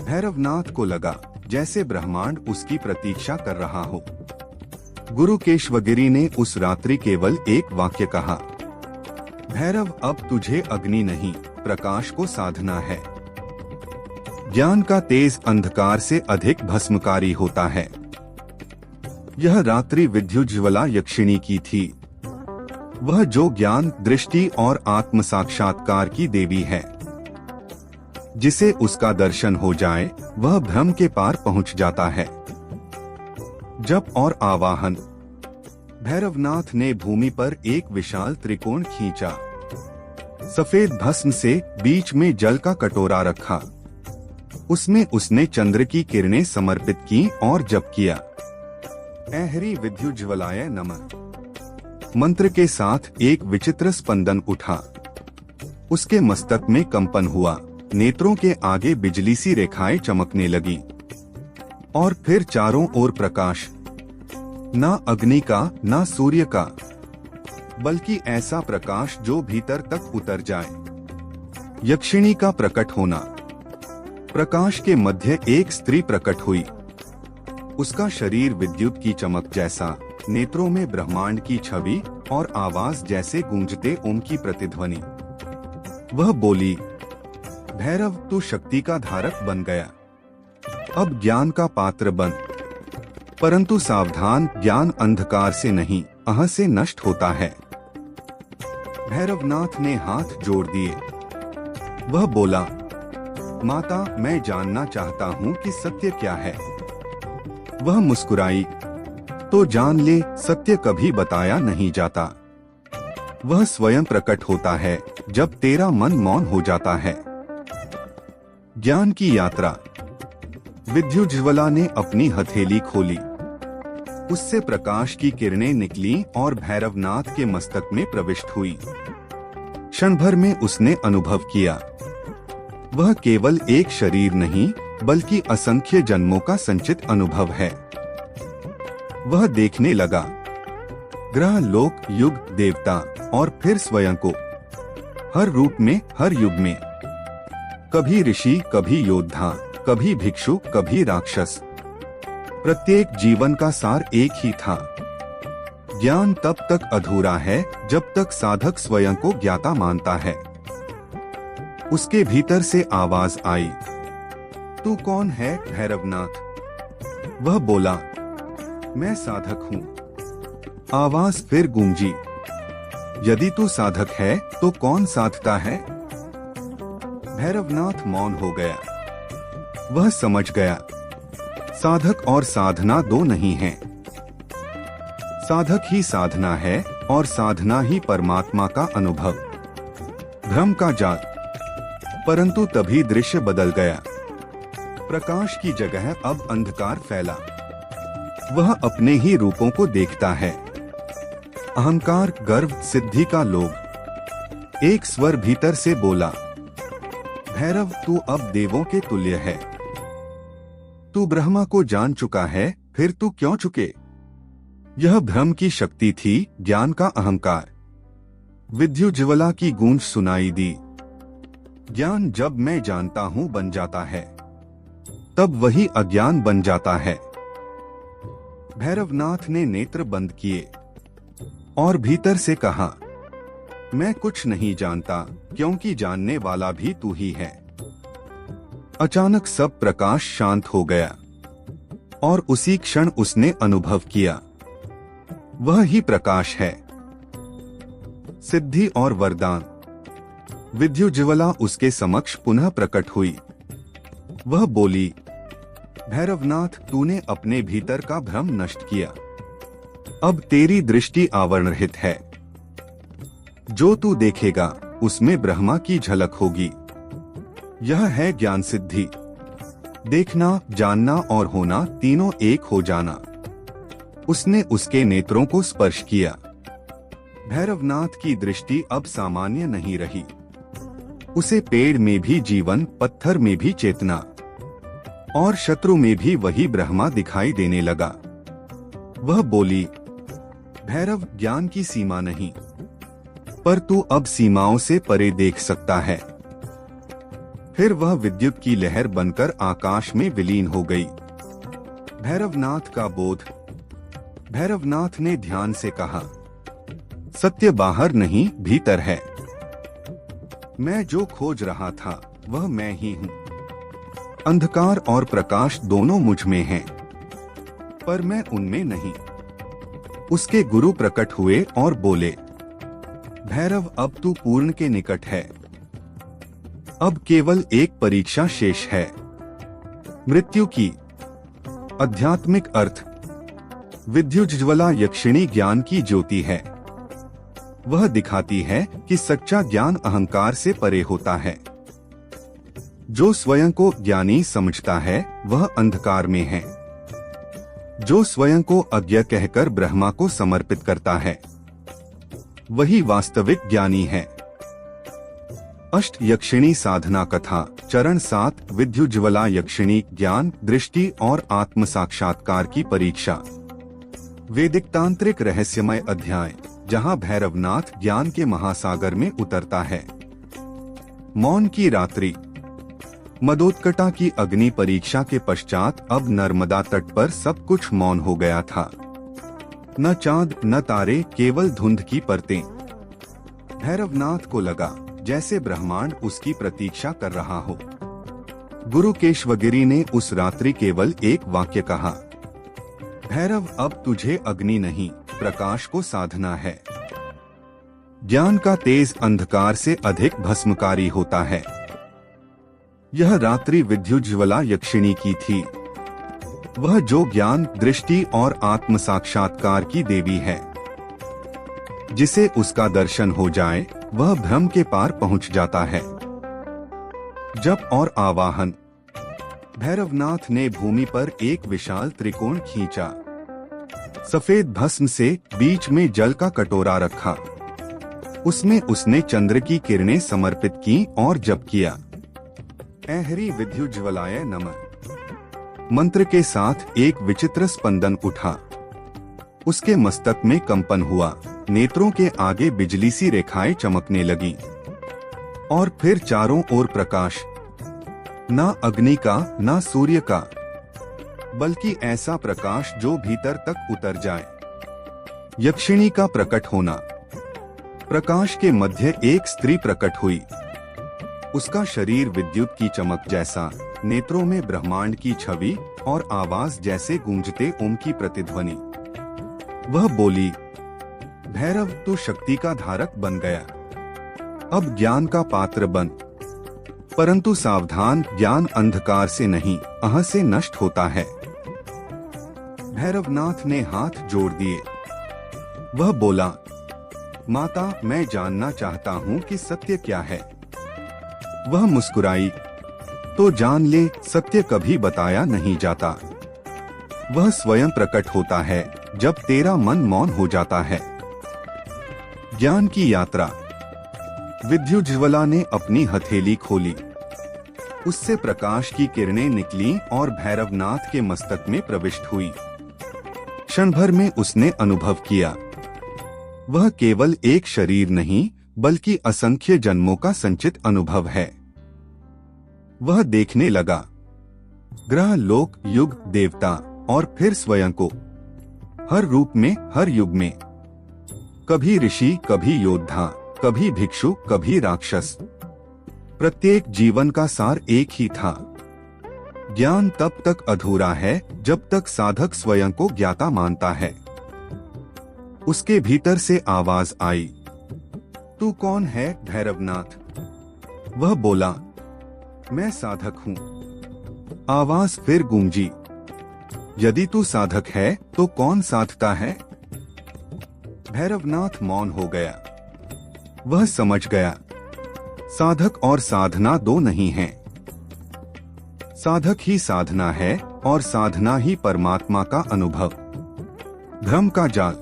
Speaker 3: भैरवनाथ को लगा जैसे ब्रह्मांड उसकी प्रतीक्षा कर रहा हो। गुरु केशवगिरी ने उस रात्रि केवल एक वाक्य कहा, भैरव, अब तुझे अग्नि नहीं, प्रकाश को साधना है। ज्ञान का तेज अंधकार से अधिक भस्मकारी होता है। यह रात्रि विद्युज्ज्वला यक्षिणी की थी, वह जो ज्ञान, दृष्टि और आत्म साक्षात्कार की देवी है। जिसे उसका दर्शन हो जाए वह भ्रम के पार पहुंच जाता है। जप और आवाहन। भैरवनाथ ने भूमि पर एक विशाल त्रिकोण खींचा। सफेद भस्म से बीच में जल का कटोरा रखा। उसमें उसने चंद्र की किरणें समर्पित की और जप किया, ऐहरी विद्युज्ज्वलाय नमः। मंत्र के साथ एक विचित्र स्पंदन उठा। उसके मस्तक में कंपन हुआ, नेत्रों के आगे बिजली सी रेखाएं चमकने लगी और फिर चारों ओर प्रकाश। ना अग्नि का, ना सूर्य का, बल्कि ऐसा प्रकाश जो भीतर तक उतर जाए। यक्षिणी का प्रकट होना। प्रकाश के मध्य एक स्त्री प्रकट हुई। उसका शरीर विद्युत की चमक जैसा, नेत्रों में ब्रह्मांड की छवि और आवाज जैसे गूंजते ओम की प्रतिध्वनि। वह बोली, भैरव, तू शक्ति का धारक बन गया, अब ज्ञान का पात्र बन। परंतु सावधान, ज्ञान अंधकार से नहीं, अह से नष्ट होता है। भैरवनाथ ने हाथ जोड़ दिए। वह बोला, माता, मैं जानना चाहता हूँ कि सत्य क्या है। वह मुस्कुराई, तो जान ले, सत्य कभी बताया नहीं जाता। वह स्वयं प्रकट होता है जब तेरा मन मौन हो जाता है। ज्ञान की यात्रा। विद्युज्ज्वला ने अपनी हथेली खोली। उससे प्रकाश की किरणें निकलीं और भैरवनाथ के मस्तक में प्रविष्ट हुई। क्षण भर में उसने अनुभव किया, वह केवल एक शरीर नहीं, बल्कि असंख्य जन्मों का संचित अनुभव है। वह देखने लगा, ग्रह, लोक, युग, देवता और फिर स्वयं को, हर रूप में, हर युग में। कभी ऋषि, कभी योद्धा, कभी भिक्षु, कभी राक्षस। प्रत्येक जीवन का सार एक ही था। ज्ञान तब तक अधूरा है जब तक साधक स्वयं को ज्ञाता मानता है। उसके भीतर से आवाज आई, तू कौन है भैरवनाथ? वह बोला, मैं साधक हूँ। आवाज फिर गूंजी, यदि तू साधक है तो कौन साधता है? भैरवनाथ मौन हो गया। वह समझ गया, साधक और साधना दो नहीं हैं। साधक ही साधना है और साधना ही परमात्मा का अनुभव। भ्रम का जाल। परंतु तभी दृश्य बदल गया। प्रकाश की जगह अब अंधकार फैला। वह अपने ही रूपों को देखता है। अहंकार, गर्व, सिद्धि का लोभ। एक स्वर भीतर से बोला, भैरव तू अब देवों के तुल्य है। तू ब्रह्मा को जान चुका है, फिर तू क्यों चुके? यह भ्रम की शक्ति थी, ज्ञान का अहंकार। विद्युज्ज्वला की गूंज सुनाई दी। ज्ञान जब मैं जानता हूं बन जाता है, तब वही अज्ञान बन जाता है। भैरवनाथ ने नेत्र बंद किए और भीतर से कहा, मैं कुछ नहीं जानता, क्योंकि जानने वाला भी तू ही है। अचानक सब प्रकाश शांत हो गया और उसी क्षण उसने अनुभव किया, वह ही प्रकाश है। सिद्धि और वरदान। विद्युज्ज्वला उसके समक्ष पुनः प्रकट हुई। वह बोली, भैरवनाथ तूने अपने भीतर का भ्रम नष्ट किया। अब तेरी दृष्टि आवरण रहित है। जो तू देखेगा उसमें ब्रह्मा की झलक होगी। यह है ज्ञान सिद्धि। देखना, जानना और होना तीनों एक हो जाना। उसने उसके नेत्रों को स्पर्श किया। भैरवनाथ की दृष्टि अब सामान्य नहीं रही। उसे पेड़ में भी जीवन, पत्थर में भी चेतना और शत्रु में भी वही ब्रह्मा दिखाई देने लगा। वह बोली, भैरव ज्ञान की सीमा नहीं, पर तू अब सीमाओं से परे देख सकता है। फिर वह विद्युत की लहर बनकर आकाश में विलीन हो गई। भैरवनाथ का बोध। भैरवनाथ ने ध्यान से कहा, सत्य बाहर नहीं भीतर है। मैं जो खोज रहा था वह मैं ही हूँ। अंधकार और प्रकाश दोनों मुझ में हैं, पर मैं उनमें नहीं। उसके गुरु प्रकट हुए और बोले, भैरव अब तू पूर्ण के निकट है। अब केवल एक परीक्षा शेष है, मृत्यु की। आध्यात्मिक अर्थ। विद्युज्ज्वला यक्षिणी ज्ञान की ज्योति है। वह दिखाती है कि सच्चा ज्ञान अहंकार से परे होता है। जो स्वयं को ज्ञानी समझता है वह अंधकार में है। जो स्वयं को अज्ञ कहकर ब्रह्मा को समर्पित करता है वही वास्तविक ज्ञानी है। अष्ट यक्षिणी साधना कथा चरण 7 विद्युज्ज्वला यक्षिणी ज्ञान, दृष्टि और आत्म साक्षात्कार की परीक्षा। वैदिक तांत्रिक रहस्यमय अध्याय, जहां भैरवनाथ ज्ञान के महासागर में उतरता है। मौन की रात्रि। मदोत्कटा की अग्नि परीक्षा के पश्चात अब नर्मदा तट पर सब कुछ मौन हो गया था। न चांद न तारे, केवल धुंध की परतें। भैरवनाथ को लगा जैसे ब्रह्मांड उसकी प्रतीक्षा कर रहा हो। गुरु केशवगिरी ने उस रात्रि केवल एक वाक्य कहा, भैरव अब तुझे अग्नि नहीं प्रकाश को साधना है। ज्ञान का तेज अंधकार से अधिक भस्मकारी होता है। यह रात्रि विद्युज्ज्वला यक्षिणी की थी। वह जो ज्ञान, दृष्टि और आत्म साक्षात्कार की देवी है। जिसे उसका दर्शन हो जाए वह भ्रम के पार पहुंच जाता है। जप और आवाहन। भैरवनाथ ने भूमि पर एक विशाल त्रिकोण खींचा। सफेद भस्म से बीच में जल का कटोरा रखा। उसमें उसने चंद्र की किरणें समर्पित की और जप किया, ऐहरी विद्युज्ज्वलाय नमः। मंत्र के साथ एक विचित्र स्पंदन उठा। उसके मस्तक में कंपन हुआ, नेत्रों के आगे बिजली सी रेखाएं चमकने लगीं। और फिर चारों ओर प्रकाश, ना अग्नि का ना सूर्य का, बल्कि ऐसा प्रकाश जो भीतर तक उतर जाए। यक्षिणी का प्रकट होना। प्रकाश के मध्य एक स्त्री प्रकट हुई। उसका शरीर विद्युत की चमक जैसा, नेत्रों में ब्रह्मांड की छवि और आवाज जैसे गूंजते ओम की प्रतिध्वनि। वह बोली, भैरव तू शक्ति का धारक बन गया, अब ज्ञान का पात्र बन। परंतु सावधान, ज्ञान अंधकार से नहीं अह से नष्ट होता है। भैरवनाथ ने हाथ जोड़ दिए। वह बोला, माता मैं जानना चाहता हूँ कि सत्य क्या है। वह मुस्कुराई, तो जान ले सत्य कभी बताया नहीं जाता। वह स्वयं प्रकट होता है जब तेरा मन मौन हो जाता है। ज्ञान की यात्रा। विद्युज्ज्वला ने अपनी हथेली खोली, उससे प्रकाश की किरणें निकलीं और भैरवनाथ के मस्तक में प्रविष्ट हुई। क्षण भर में उसने अनुभव किया, वह केवल एक शरीर नहीं बल्कि असंख्य जन्मों का संचित अनुभव है। वह देखने लगा, ग्रह, लोक, युग, देवता और फिर स्वयं को, हर रूप में, हर युग में। कभी ऋषि, कभी योद्धा, कभी भिक्षु, कभी राक्षस। प्रत्येक जीवन का सार एक ही था। ज्ञान तब तक अधूरा है जब तक साधक स्वयं को ज्ञाता मानता है। उसके भीतर से आवाज आई, तू कौन है भैरवनाथ? वह बोला, मैं साधक हूँ। आवाज फिर गूंजी, यदि तू साधक है तो कौन साधता है? भैरवनाथ मौन हो गया। वह समझ गया, साधक और साधना दो नहीं हैं। साधक ही साधना है और साधना ही परमात्मा का अनुभव। भ्रम का जाल।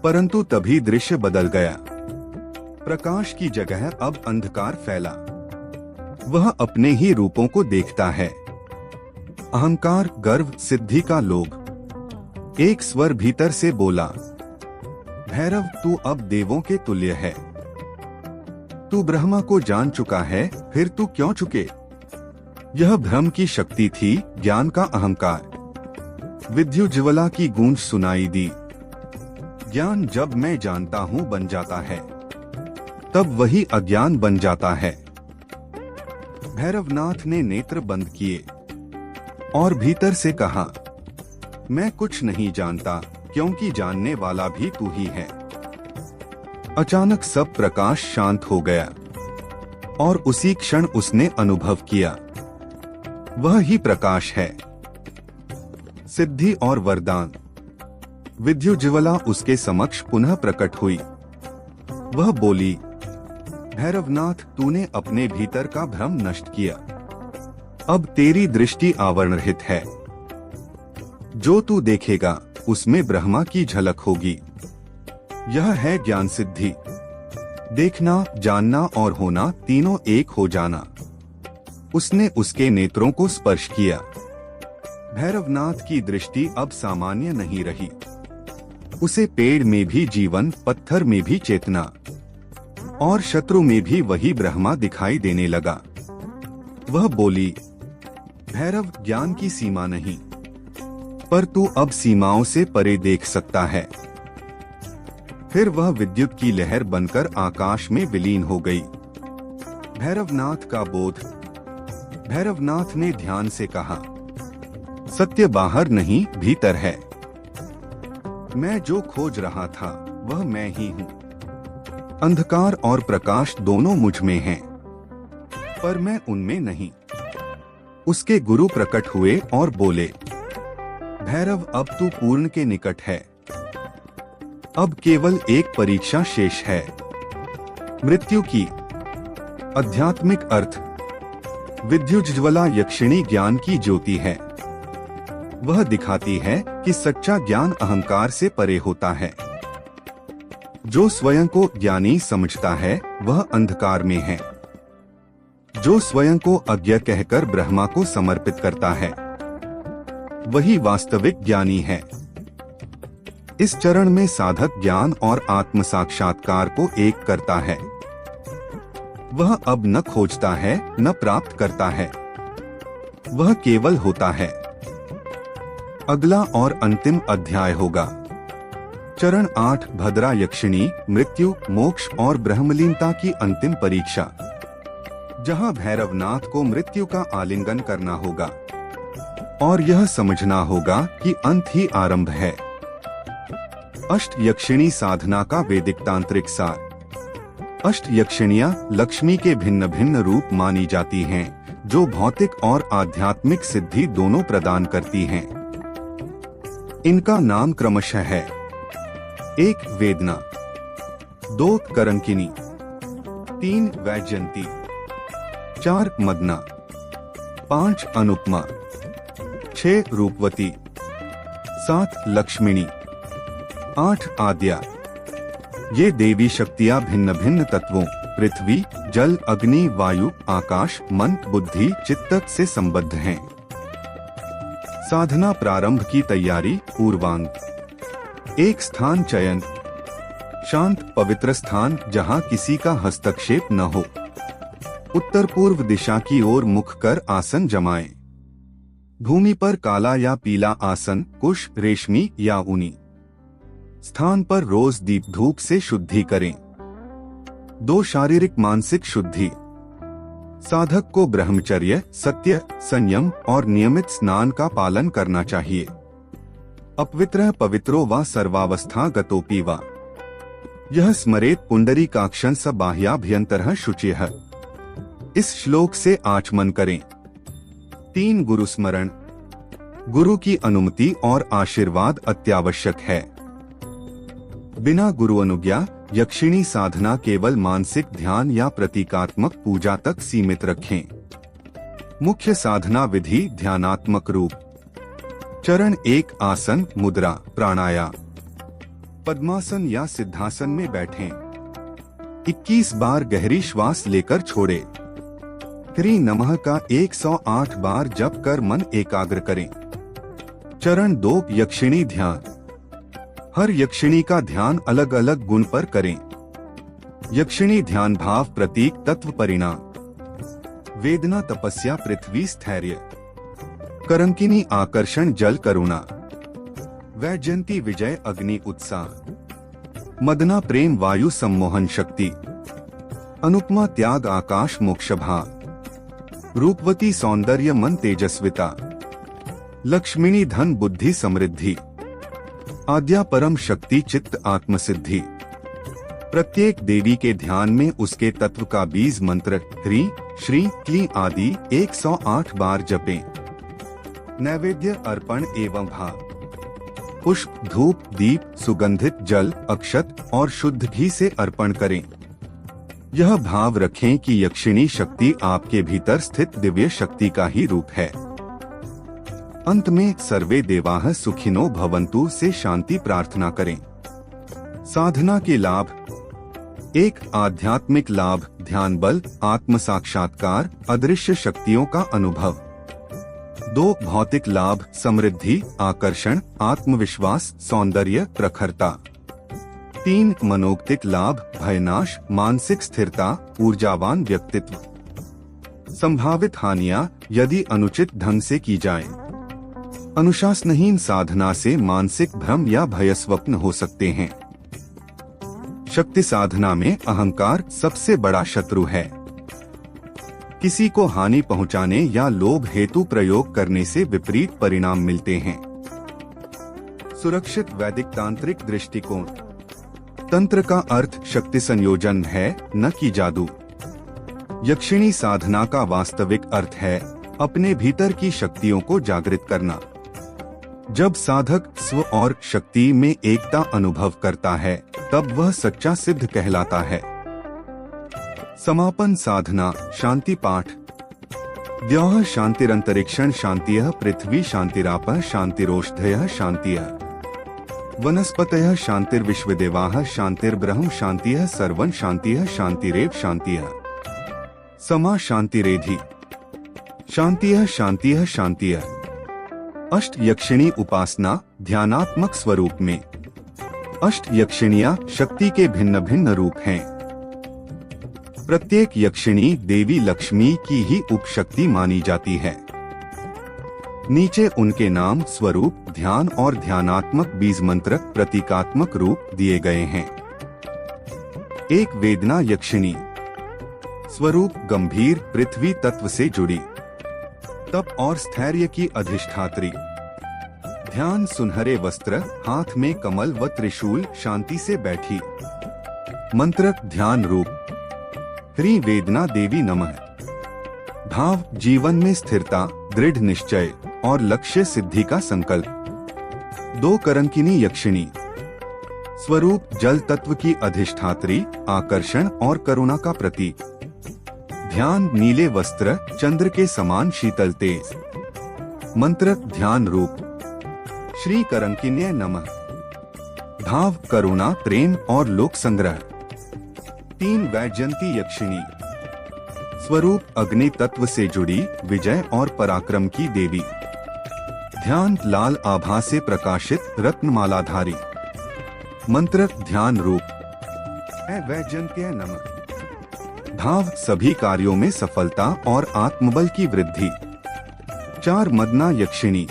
Speaker 3: परंतु तभी दृश्य बदल गया। प्रकाश की जगह अब अंधकार फैला। वह अपने ही रूपों को देखता है। अहंकार, गर्व, सिद्धि का लोग। एक स्वर भीतर से बोला, भैरव तू अब देवों के तुल्य है। तू ब्रह्मा को जान चुका है, फिर तू क्यों चुके? यह भ्रम की शक्ति थी, ज्ञान का अहंकार। विद्युज्ज्वला की गूंज सुनाई दी, ज्ञान जब मैं जानता हूँ बन जाता है, तब वही अज्ञान बन जाता है। भैरवनाथ ने नेत्र बंद किए और भीतर से कहा, मैं कुछ नहीं जानता क्योंकि जानने वाला भी तू ही है। अचानक सब प्रकाश शांत हो गया और उसी क्षण उसने अनुभव किया, वह ही प्रकाश है। सिद्धि और वरदान। विद्युज्ज्वला उसके समक्ष पुनः प्रकट हुई। वह बोली, भैरवनाथ तूने अपने भीतर का भ्रम नष्ट किया। अब तेरी दृष्टि आवरण रहित है। जो तू देखेगा उसमें ब्रह्मा की झलक होगी। यह है ज्ञान सिद्धि। देखना, जानना और होना तीनों एक हो जाना। उसने उसके नेत्रों को स्पर्श किया। भैरवनाथ की दृष्टि अब सामान्य नहीं रही। उसे पेड़ में भी जीवन, पत्थर में भी चेतना और शत्रु में भी वही ब्रह्मा दिखाई देने लगा। वह बोली, भैरव ज्ञान की सीमा नहीं, पर तू अब सीमाओं से परे देख सकता है। फिर वह विद्युत की लहर बनकर आकाश में विलीन हो गई। भैरवनाथ का बोध। भैरवनाथ ने ध्यान से कहा, सत्य बाहर नहीं भीतर है। मैं जो खोज रहा था वह मैं ही हूँ। अंधकार और प्रकाश दोनों मुझ में हैं, पर मैं उनमें नहीं। उसके गुरु प्रकट हुए और बोले, भैरव अब तू पूर्ण के निकट है। अब केवल एक परीक्षा शेष है, मृत्यु की। आध्यात्मिक अर्थ। विद्युज्ज्वला यक्षिणी ज्ञान की ज्योति है। वह दिखाती है कि सच्चा ज्ञान अहंकार से परे होता है। जो स्वयं को ज्ञानी समझता है वह अंधकार में है। जो स्वयं को अज्ञ कहकर ब्रह्मा को समर्पित करता है वही वास्तविक ज्ञानी है। इस चरण में साधक ज्ञान और आत्म साक्षात्कार को एक करता है। वह अब न खोजता है न प्राप्त करता है, वह केवल होता है। अगला और अंतिम अध्याय होगा। चरण 8 भद्रा यक्षिणी, मृत्यु, मोक्ष और ब्रह्मलीनता की अंतिम परीक्षा, जहां भैरवनाथ को मृत्यु का आलिंगन करना होगा और यह समझना होगा कि अंत ही आरंभ है। अष्ट यक्षिणी साधना का वैदिक तांत्रिक सार। अष्ट यक्षिणियां लक्ष्मी के भिन्न भिन्न रूप मानी जाती हैं, जो भौतिक और आध्यात्मिक सिद्धि दोनों प्रदान करती हैं। इनका नाम क्रमशः है: 1 वेदना, 2 करंकिनी, 3 वैजयंती, 4 मदना, 5 अनुपमा, 6 रूपवती, 7 लक्ष्मिणी, 8 आद्या। ये देवी शक्तियां भिन्न भिन्न तत्वों पृथ्वी, जल, अग्नि, वायु, आकाश, मन, बुद्धि, चित्त से संबद्ध हैं। साधना प्रारंभ की तैयारी पूर्वांग। एक स्थान चयन, शांत पवित्र स्थान जहां किसी का हस्तक्षेप न हो। उत्तर पूर्व दिशा की ओर मुख कर आसन जमाएं। भूमि पर काला या पीला आसन, कुश, रेशमी या ऊनी। स्थान पर रोज दीप धूप से शुद्धि करें। 2 शारीरिक मानसिक शुद्धि। साधक को ब्रह्मचर्य, सत्य, संयम और नियमित स्नान का पालन करना चाहिए। अपवित्रः पवित्रो वा सर्वावस्था गतोपि वा। यह स्मरेत पुंडरीकाक्षं स बाह्याभ्यन्तरः शुचिः। इस श्लोक से आचमन करें। 3 गुरु स्मरण। गुरु की अनुमति और आशीर्वाद अत्यावश्यक है। बिना गुरु अनुज्ञा यक्षिणी साधना केवल मानसिक ध्यान या प्रतीकात्मक पूजा तक सीमित रखें। मुख्य साधना विधि ध्यानात्मक रूप। चरण 1 आसन, मुद्रा, प्राणायाम। पद्मासन या सिद्धासन में बैठें। 21 बार गहरी श्वास लेकर छोड़ें। ह्री नमः का 108 बार जप कर मन एकाग्र करें। चरण 2 यक्षिणी ध्यान। हर यक्षिणी का ध्यान अलग अलग गुण पर करें। यक्षिणी ध्यान भाव, प्रतीक, तत्व, परिणाम। वेदना, तपस्या, पृथ्वी, स्थैर्य। करंकिनी आकर्षण, जल, करुणा। वैजयंती विजय, अग्नि, उत्साह। मदना प्रेम, वायु, सम्मोहन शक्ति। अनुपमा त्याग, आकाश, मोक्ष भाव। रूपवती सौंदर्य, मन, तेजस्विता। लक्ष्मिणी धन, बुद्धि, समृद्धि। आद्या परम शक्ति, चित्त, आत्मसिद्धि। प्रत्येक देवी के ध्यान में उसके तत्व का बीज मंत्र ह्री, श्री, क्ली आदि 108 बार जपें। नैवेद्य अर्पण एवं भाव। पुष्प, धूप, दीप, सुगंधित जल, अक्षत और शुद्ध घी से अर्पण करें। यह भाव रखें कि यक्षिणी शक्ति आपके भीतर स्थित दिव्य शक्ति का ही रूप है। अंत में सर्वे देवाः सुखिनो भवन्तु से शांति प्रार्थना करें। साधना के लाभ। 1 आध्यात्मिक लाभ, ध्यान बल, आत्म साक्षात्कार, अदृश्य शक्तियों का अनुभव। 2 भौतिक लाभ, समृद्धि, आकर्षण, आत्मविश्वास, सौंदर्य, प्रखरता। 3 मनोक्तिक लाभ, भयनाश, मानसिक स्थिरता, ऊर्जावान व्यक्तित्व। संभावित हानियां यदि अनुचित ढंग से की जाए। अनुशासनहीन साधना से मानसिक भ्रम या भय स्वप्न हो सकते हैं। शक्ति साधना में अहंकार सबसे बड़ा शत्रु है। किसी को हानि पहुंचाने या लोभ हेतु प्रयोग करने से विपरीत परिणाम मिलते हैं। सुरक्षित वैदिक तांत्रिक दृष्टिकोण। तंत्र का अर्थ शक्ति संयोजन है, न कि जादू। यक्षिणी साधना का वास्तविक अर्थ है अपने भीतर की शक्तियों को जागृत करना। जब साधक स्व और शक्ति में एकता अनुभव करता है तब वह सच्चा सिद्ध कहलाता है। समापन साधना, शांति पाठ। द्यौः शांतिरंतरिक्षं शांतिः, पृथ्वी शांतिरापः, शांतिरोषधयः शांतिः, वनस्पतयः शांतिर्विश्वदेवाः, शांतिर्ब्रह्म शांतिः, सर्वं शांतिः, शांतिरेव शांतिः, समा शांतिरेधि, शांतिः शांतिः शांतिः। अष्ट यक्षिणी उपासना, ध्यानात्मक स्वरूप में। अष्ट यक्षिणियां शक्ति के भिन्न भिन्न रूप हैं। प्रत्येक यक्षिणी देवी लक्ष्मी की ही उपशक्ति मानी जाती है। नीचे उनके नाम, स्वरूप, ध्यान और ध्यानात्मक बीज मंत्र, प्रतीकात्मक रूप दिए गए हैं। 1 वेदना यक्षिणी। स्वरूप गंभीर, पृथ्वी तत्व से जुड़ी, तप और स्थैर्य की अधिष्ठात्री। ध्यान सुनहरे वस्त्र, हाथ में कमल व त्रिशूल, शांति से बैठी। मंत्र ध्यान रूप। ह्री वेदना देवी नमः। भाव जीवन में स्थिरता, दृढ़ निश्चय और लक्ष्य सिद्धि का संकल्प। 2 करंकिनी यक्षिणी। स्वरूप जल तत्व की अधिष्ठात्री, आकर्षण और करुणा का प्रतीक। ध्यान नीले वस्त्र चंद्र के समान शीतल तेज। मंत्र ध्यान रूप श्री करंकिन्य नमः। भाव करुणा प्रेम और लोक संग्रह। 3 वैजयंती यक्षिणी। स्वरूप अग्नि तत्व से जुड़ी विजय और पराक्रम की देवी। ध्यान लाल आभा से प्रकाशित रत्नमालाधारी। मंत्र ध्यान रूप वैजयंत्य नमः। भाव सभी कार्यों में सफलता और आत्मबल की वृद्धि। 4 मदना यक्षिणी।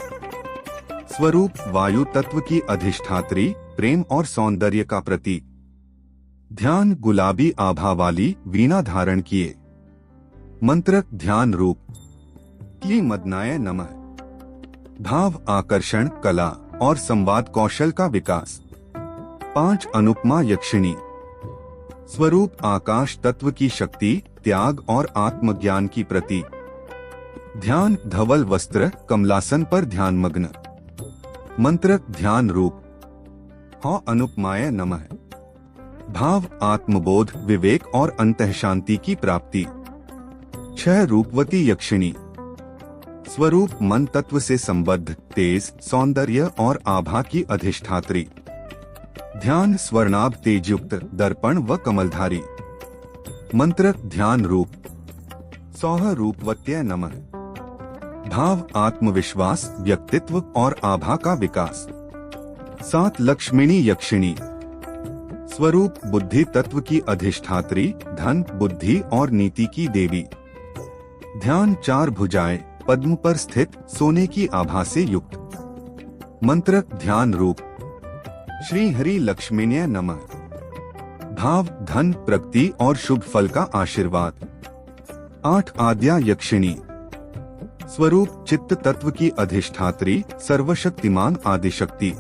Speaker 3: स्वरूप वायु तत्व की अधिष्ठात्री प्रेम और सौंदर्य का प्रतीक। ध्यान गुलाबी आभा वाली वीणा धारण किए। मंत्र ध्यान रूप क्ली मदनाय नमः। भाव आकर्षण कला और संवाद कौशल का विकास। 5 अनुपमा यक्षिणी। स्वरूप आकाश तत्व की शक्ति त्याग और आत्मज्ञान की प्रतीक। ध्यान धवल वस्त्र कमलासन पर ध्यान मग्न। मंत्र ध्यान रूप हौ अनुपमाय नमः। भाव आत्मबोध विवेक और अंतःशांति की प्राप्ति। 6 रूपवती यक्षिणी। स्वरूप मन तत्व से संबद्ध तेज सौंदर्य और आभा की अधिष्ठात्री। ध्यान स्वर्णाभ तेजयुक्त दर्पण व कमलधारी। मंत्र ध्यान रूप सौह रूपवत्य नमः। भाव आत्मविश्वास व्यक्तित्व और आभा का विकास। 7 लक्ष्मिणी यक्षिणी। स्वरूप बुद्धि तत्व की अधिष्ठात्री धन बुद्धि और नीति की देवी। ध्यान 4 भुजाएं पद्म पर स्थित सोने की आभा से युक्त। मंत्र ध्यान रूप श्री हरि लक्ष्मीन्य नमः। भाव धन प्रगति और शुभ फल का आशीर्वाद। 8 आद्या यक्षिणी। स्वरूप चित्त तत्व की अधिष्ठात्री सर्वशक्तिमान आदिशक्ति।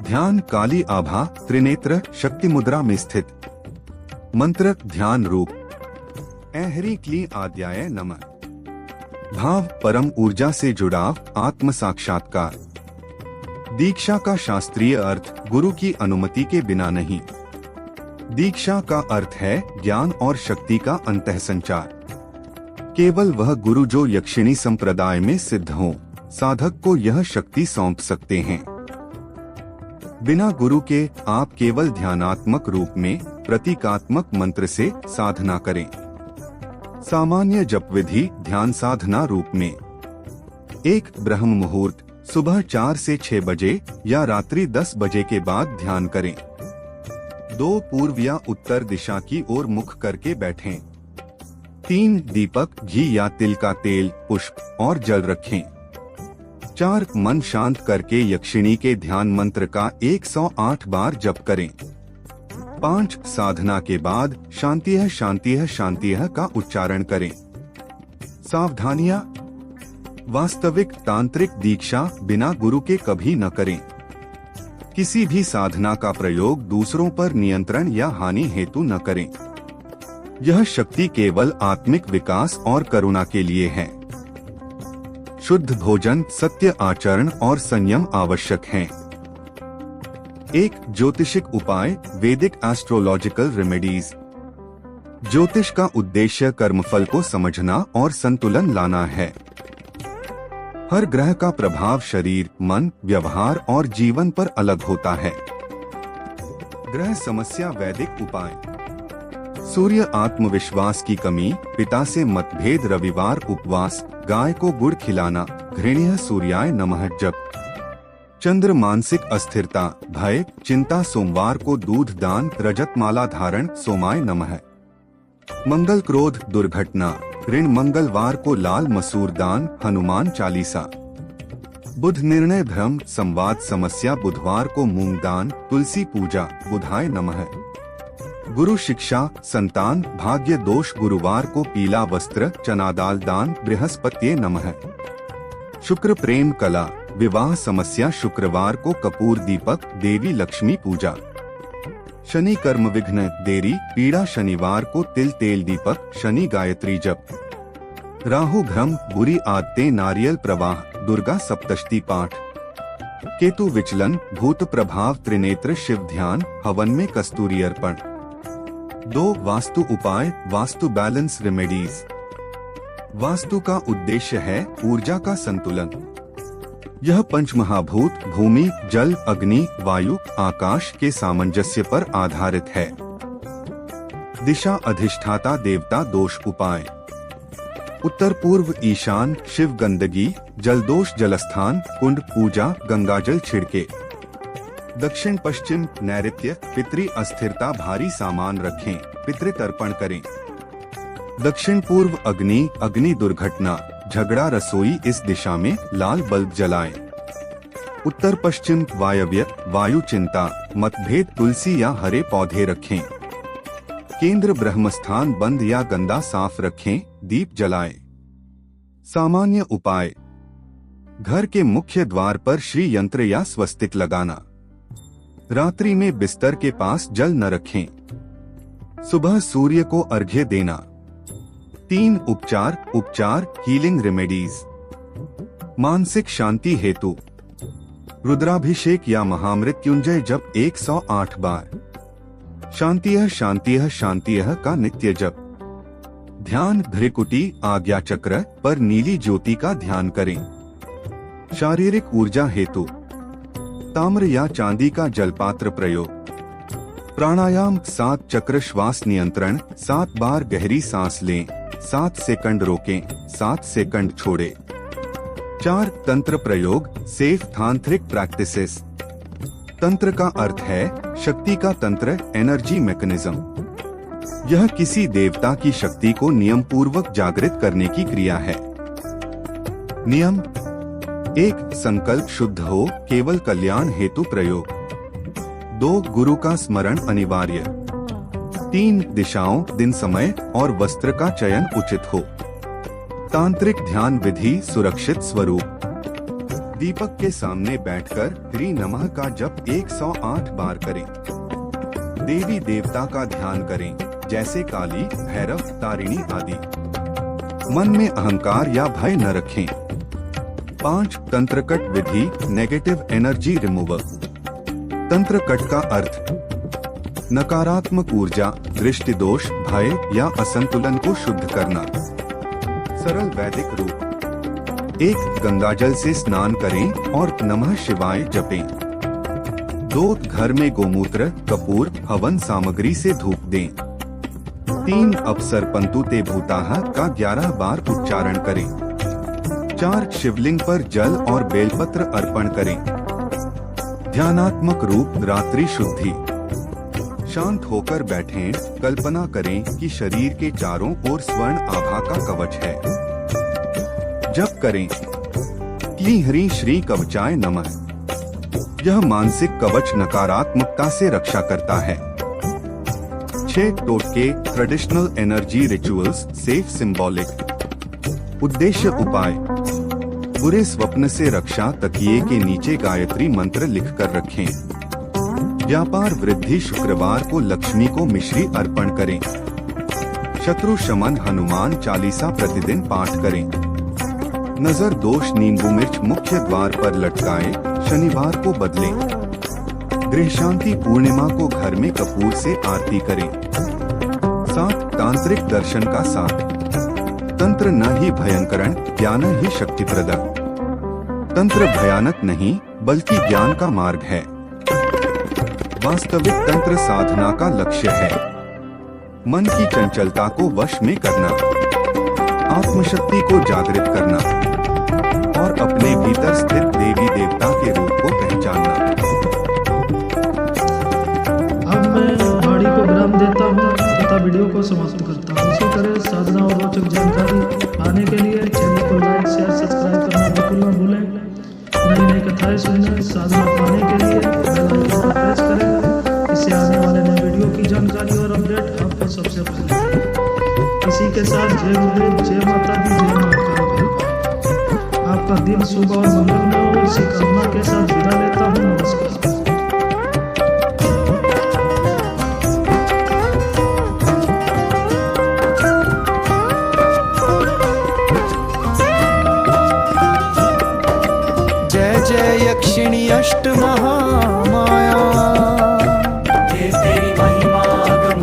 Speaker 3: ध्यान काली आभा त्रिनेत्र शक्ति मुद्रा में स्थित। मंत्र ध्यान रूप ऐहरी क्ली आद्याय नमः। भाव परम ऊर्जा से जुड़ाव आत्म साक्षात्कार। दीक्षा का शास्त्रीय अर्थ गुरु की अनुमति के बिना नहीं। दीक्षा का अर्थ है ज्ञान और शक्ति का अंतःसंचार। केवल वह गुरु जो यक्षिणी संप्रदाय में सिद्ध हो साधक को यह शक्ति सौंप सकते हैं। बिना गुरु के आप केवल ध्यानात्मक रूप में प्रतीकात्मक मंत्र से साधना करें। सामान्य जप विधि ध्यान साधना रूप में 1 ब्रह्म मुहूर्त सुबह 4 से 6 बजे या रात्रि 10 बजे के बाद ध्यान करें। 2 पूर्व या उत्तर दिशा की ओर मुख करके बैठें। 3 दीपक घी या तिल का तेल पुष्प और जल रखें। 4 मन शांत करके यक्षिणी के ध्यान मंत्र का 108 बार जप करें। 5 साधना के बाद शांतिः शांतिः शांतिः का उच्चारण करें। सावधानियां वास्तविक तांत्रिक दीक्षा बिना गुरु के कभी न करें। किसी भी साधना का प्रयोग दूसरों पर नियंत्रण या हानि हेतु न करें। यह शक्ति केवल आत्मिक विकास और करुणा के लिए है। शुद्ध भोजन सत्य आचरण और संयम आवश्यक हैं। 1 ज्योतिषिक उपाय वैदिक एस्ट्रोलॉजिकल रेमेडीज। ज्योतिष का उद्देश्य कर्मफल को समझना और संतुलन लाना है। हर ग्रह का प्रभाव शरीर मन व्यवहार और जीवन पर अलग होता है। ग्रह समस्या वैदिक उपाय। सूर्य आत्मविश्वास की कमी पिता से मतभेद रविवार उपवास गाय को गुड़ खिलाना घृणीय सूर्याय नमः जप। चंद्र मानसिक अस्थिरता भय चिंता सोमवार को दूध दान रजतमाला धारण सोमाय नमः। मंगल क्रोध दुर्घटना ऋण मंगलवार को लाल मसूर दान हनुमान चालीसा। बुध निर्णय भ्रम संवाद समस्या बुधवार को मूंग दान तुलसी पूजा बुधाय नमः। गुरु शिक्षा संतान भाग्य दोष गुरुवार को पीला वस्त्र चना दाल दान बृहस्पत्ये नमः। शुक्र प्रेम कला विवाह समस्या शुक्रवार को कपूर दीपक देवी लक्ष्मी पूजा। शनि कर्म विघ्न देरी पीड़ा शनिवार को तिल तेल दीपक शनि गायत्री जप। राहु भ्रम बुरी आदतें नारियल प्रवाह दुर्गा सप्तशती पाठ। केतु विचलन भूत प्रभाव त्रिनेत्र शिव ध्यान हवन में कस्तूरी अर्पण। 2. वास्तु उपाय, वास्तु बैलेंस रेमेडीज। वास्तु का उद्देश्य है ऊर्जा का संतुलन। यह पंचमहाभूत भूमि, जल, अग्नि, वायु, आकाश के सामंजस्य पर आधारित है। दिशा अधिष्ठाता देवता दोष उपाय। उत्तर पूर्व ईशान शिव गंदगी, जलदोष जलस्थान, कुंड पूजा, गंगाजल छिड़के। दक्षिण पश्चिम नैऋत्य पितृ अस्थिरता, भारी सामान रखें, पितृ तर्पण करें। दक्षिण पूर्व अग्नि, अग्नि दुर्घटना, झगड़ा, रसोई, इस दिशा में लाल बल्ब जलाएं। उत्तर पश्चिम वायव्य वायु चिंता, मतभेद, तुलसी या हरे पौधे रखें। केंद्र ब्रह्मस्थान बंद या गंदा साफ रखें, दीप जलाएं। सामान्य उपाय, घर के मुख्य द्वार पर श्री यंत्र या स्वस्तिक लगाना। रात्रि में बिस्तर के पास जल न रखें। सुबह सूर्य को अर्घ्य देना। 3 उपचार हीलिंग रेमेडीज। मानसिक शांति हेतु रुद्राभिषेक या महामृत्युंजय जप 108 बार। शांतियः शांतियः शांतियः का नित्य जप। ध्यान भ्रिकुटी आज्ञा चक्र पर नीली ज्योति का ध्यान करें। शारीरिक ऊर्जा हेतु ताम्र या चांदी का जलपात्र प्रयोग। प्राणायाम 7 चक्र श्वास नियंत्रण, 7 बार गहरी सांस लें, 7 सेकंड रोकें, 7 सेकंड छोड़ें। 4 तंत्र प्रयोग सेफ तांत्रिक प्रैक्टिसेस। तंत्र का अर्थ है शक्ति का तंत्र, एनर्जी मैकेनिज्म। यह किसी देवता की शक्ति को नियम पूर्वक जागृत करने की क्रिया है। नियम 1 संकल्प शुद्ध हो, केवल कल्याण हेतु प्रयोग। 2 गुरु का स्मरण अनिवार्य। 3 दिशाओं, दिन, समय और वस्त्र का चयन उचित हो। तांत्रिक ध्यान विधि सुरक्षित स्वरूप। दीपक के सामने बैठकर श्री नमः का जप 108 बार करें। देवी देवता का ध्यान करें, जैसे काली, भैरव, तारिणी आदि। मन में अहंकार या भय न रखें। 5 तंत्रकट विधि नेगेटिव एनर्जी रिमूवर। तंत्रकट का अर्थ नकारात्मक ऊर्जा, दृष्टि दोष, भय या असंतुलन को शुद्ध करना। सरल वैदिक रूप 1 गंगाजल से स्नान करें और नमः शिवाय जपें। 2 घर में गोमूत्र, कपूर, हवन सामग्री से धूप दें। 3 अप्सर पंतु ते भूताः का 11 बार उच्चारण करें। 4 शिवलिंग पर जल और बेलपत्र अर्पण करें। ध्यानात्मक रूप रात्रि शुद्धि। शांत होकर बैठें, कल्पना करें कि शरीर के चारों ओर स्वर्ण आभा का कवच है। जप करें क्लीं ह्रीं श्री कवचाय नमः। यह मानसिक कवच नकारात्मकता से रक्षा करता है। 6 टोटके traditional energy rituals safe symbolic. उद्देश्य उपाय बुरे स्वप्न से रक्षा, तकिए के नीचे गायत्री मंत्र लिखकर रखें। व्यापार वृद्धि, शुक्रवार को लक्ष्मी को मिश्री अर्पण करें। शत्रु शमन हनुमान चालीसा प्रतिदिन पाठ करें। नजर दोष नींबू मिर्च मुख्य द्वार पर लटकाएं, शनिवार को बदलें। गृह शांति पूर्णिमा को घर में कपूर से आरती करें। 7 तांत्रिक दर्शन का साथ। तंत्र न ही भयंकरण, ज्ञान ही शक्तिप्रद। तंत्र भयानक नहीं बल्कि ज्ञान का मार्ग है। वास्तविक तंत्र साधना का लक्ष्य है मन की चंचलता को वश में करना, आत्मशक्ति को जागृत करना और अपने भीतर स्थित देवी देवता के रूप को पहचानना।
Speaker 2: अब मैं वाणी को विराम देता हूँ तथा वीडियो को समाप्त करता हूँ। इसी तरह साधना और रोचक जानकारी पाने के लिए चैनल को लाइक, शेयर, सब्सक्राइब करना बिल्कुल न भूलें। नई नई कथाएं सुनने, साधना पाने के लिए बेल आइकन प्रेस करें। इससे आने वाले नए वीडियो की जानकारी और अपडेट आपको सबसे पहले मिलेगी। इसी के साथ जय गुरुदेव, जय माता दी, जय माता। आपका दिन शुभ और मंगलमय हो, इसी कामना के साथ विदा लेता हूँ। नमस्कार।
Speaker 1: जय जय यक्षिणी अष्ट महामाया, हे तेरी महिमा अगम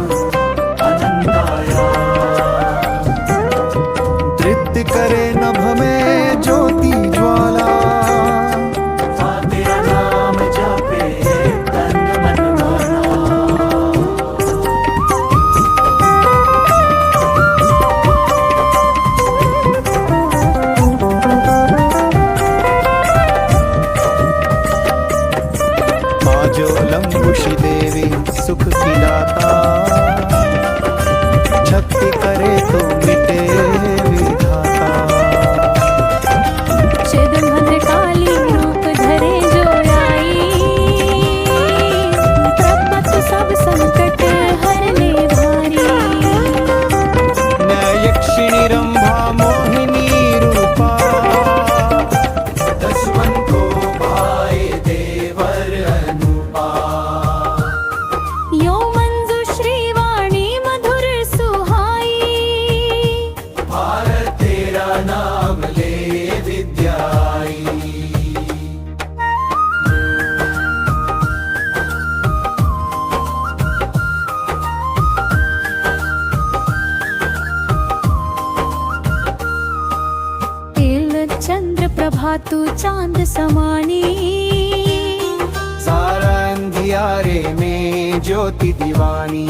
Speaker 1: जाता, शक्ति करे तो मिटे विधाता।
Speaker 4: छिद्र भद्रकाली रूप धरे जो आई, प्रपत सब संकट हरने भारी।
Speaker 1: मैं यक्षिणी रंभा मोहिनी रूपा, दसवन को भाए देवर अनुपा।
Speaker 4: यो मंजु श्रीवाणी मधुर सुहाई,
Speaker 1: भारत तेरा नाम ले विद्याई।
Speaker 4: तिल चंद्र प्रभा तू चांद समानी,
Speaker 1: सारा अंधियारे में ज्योति दीवानी।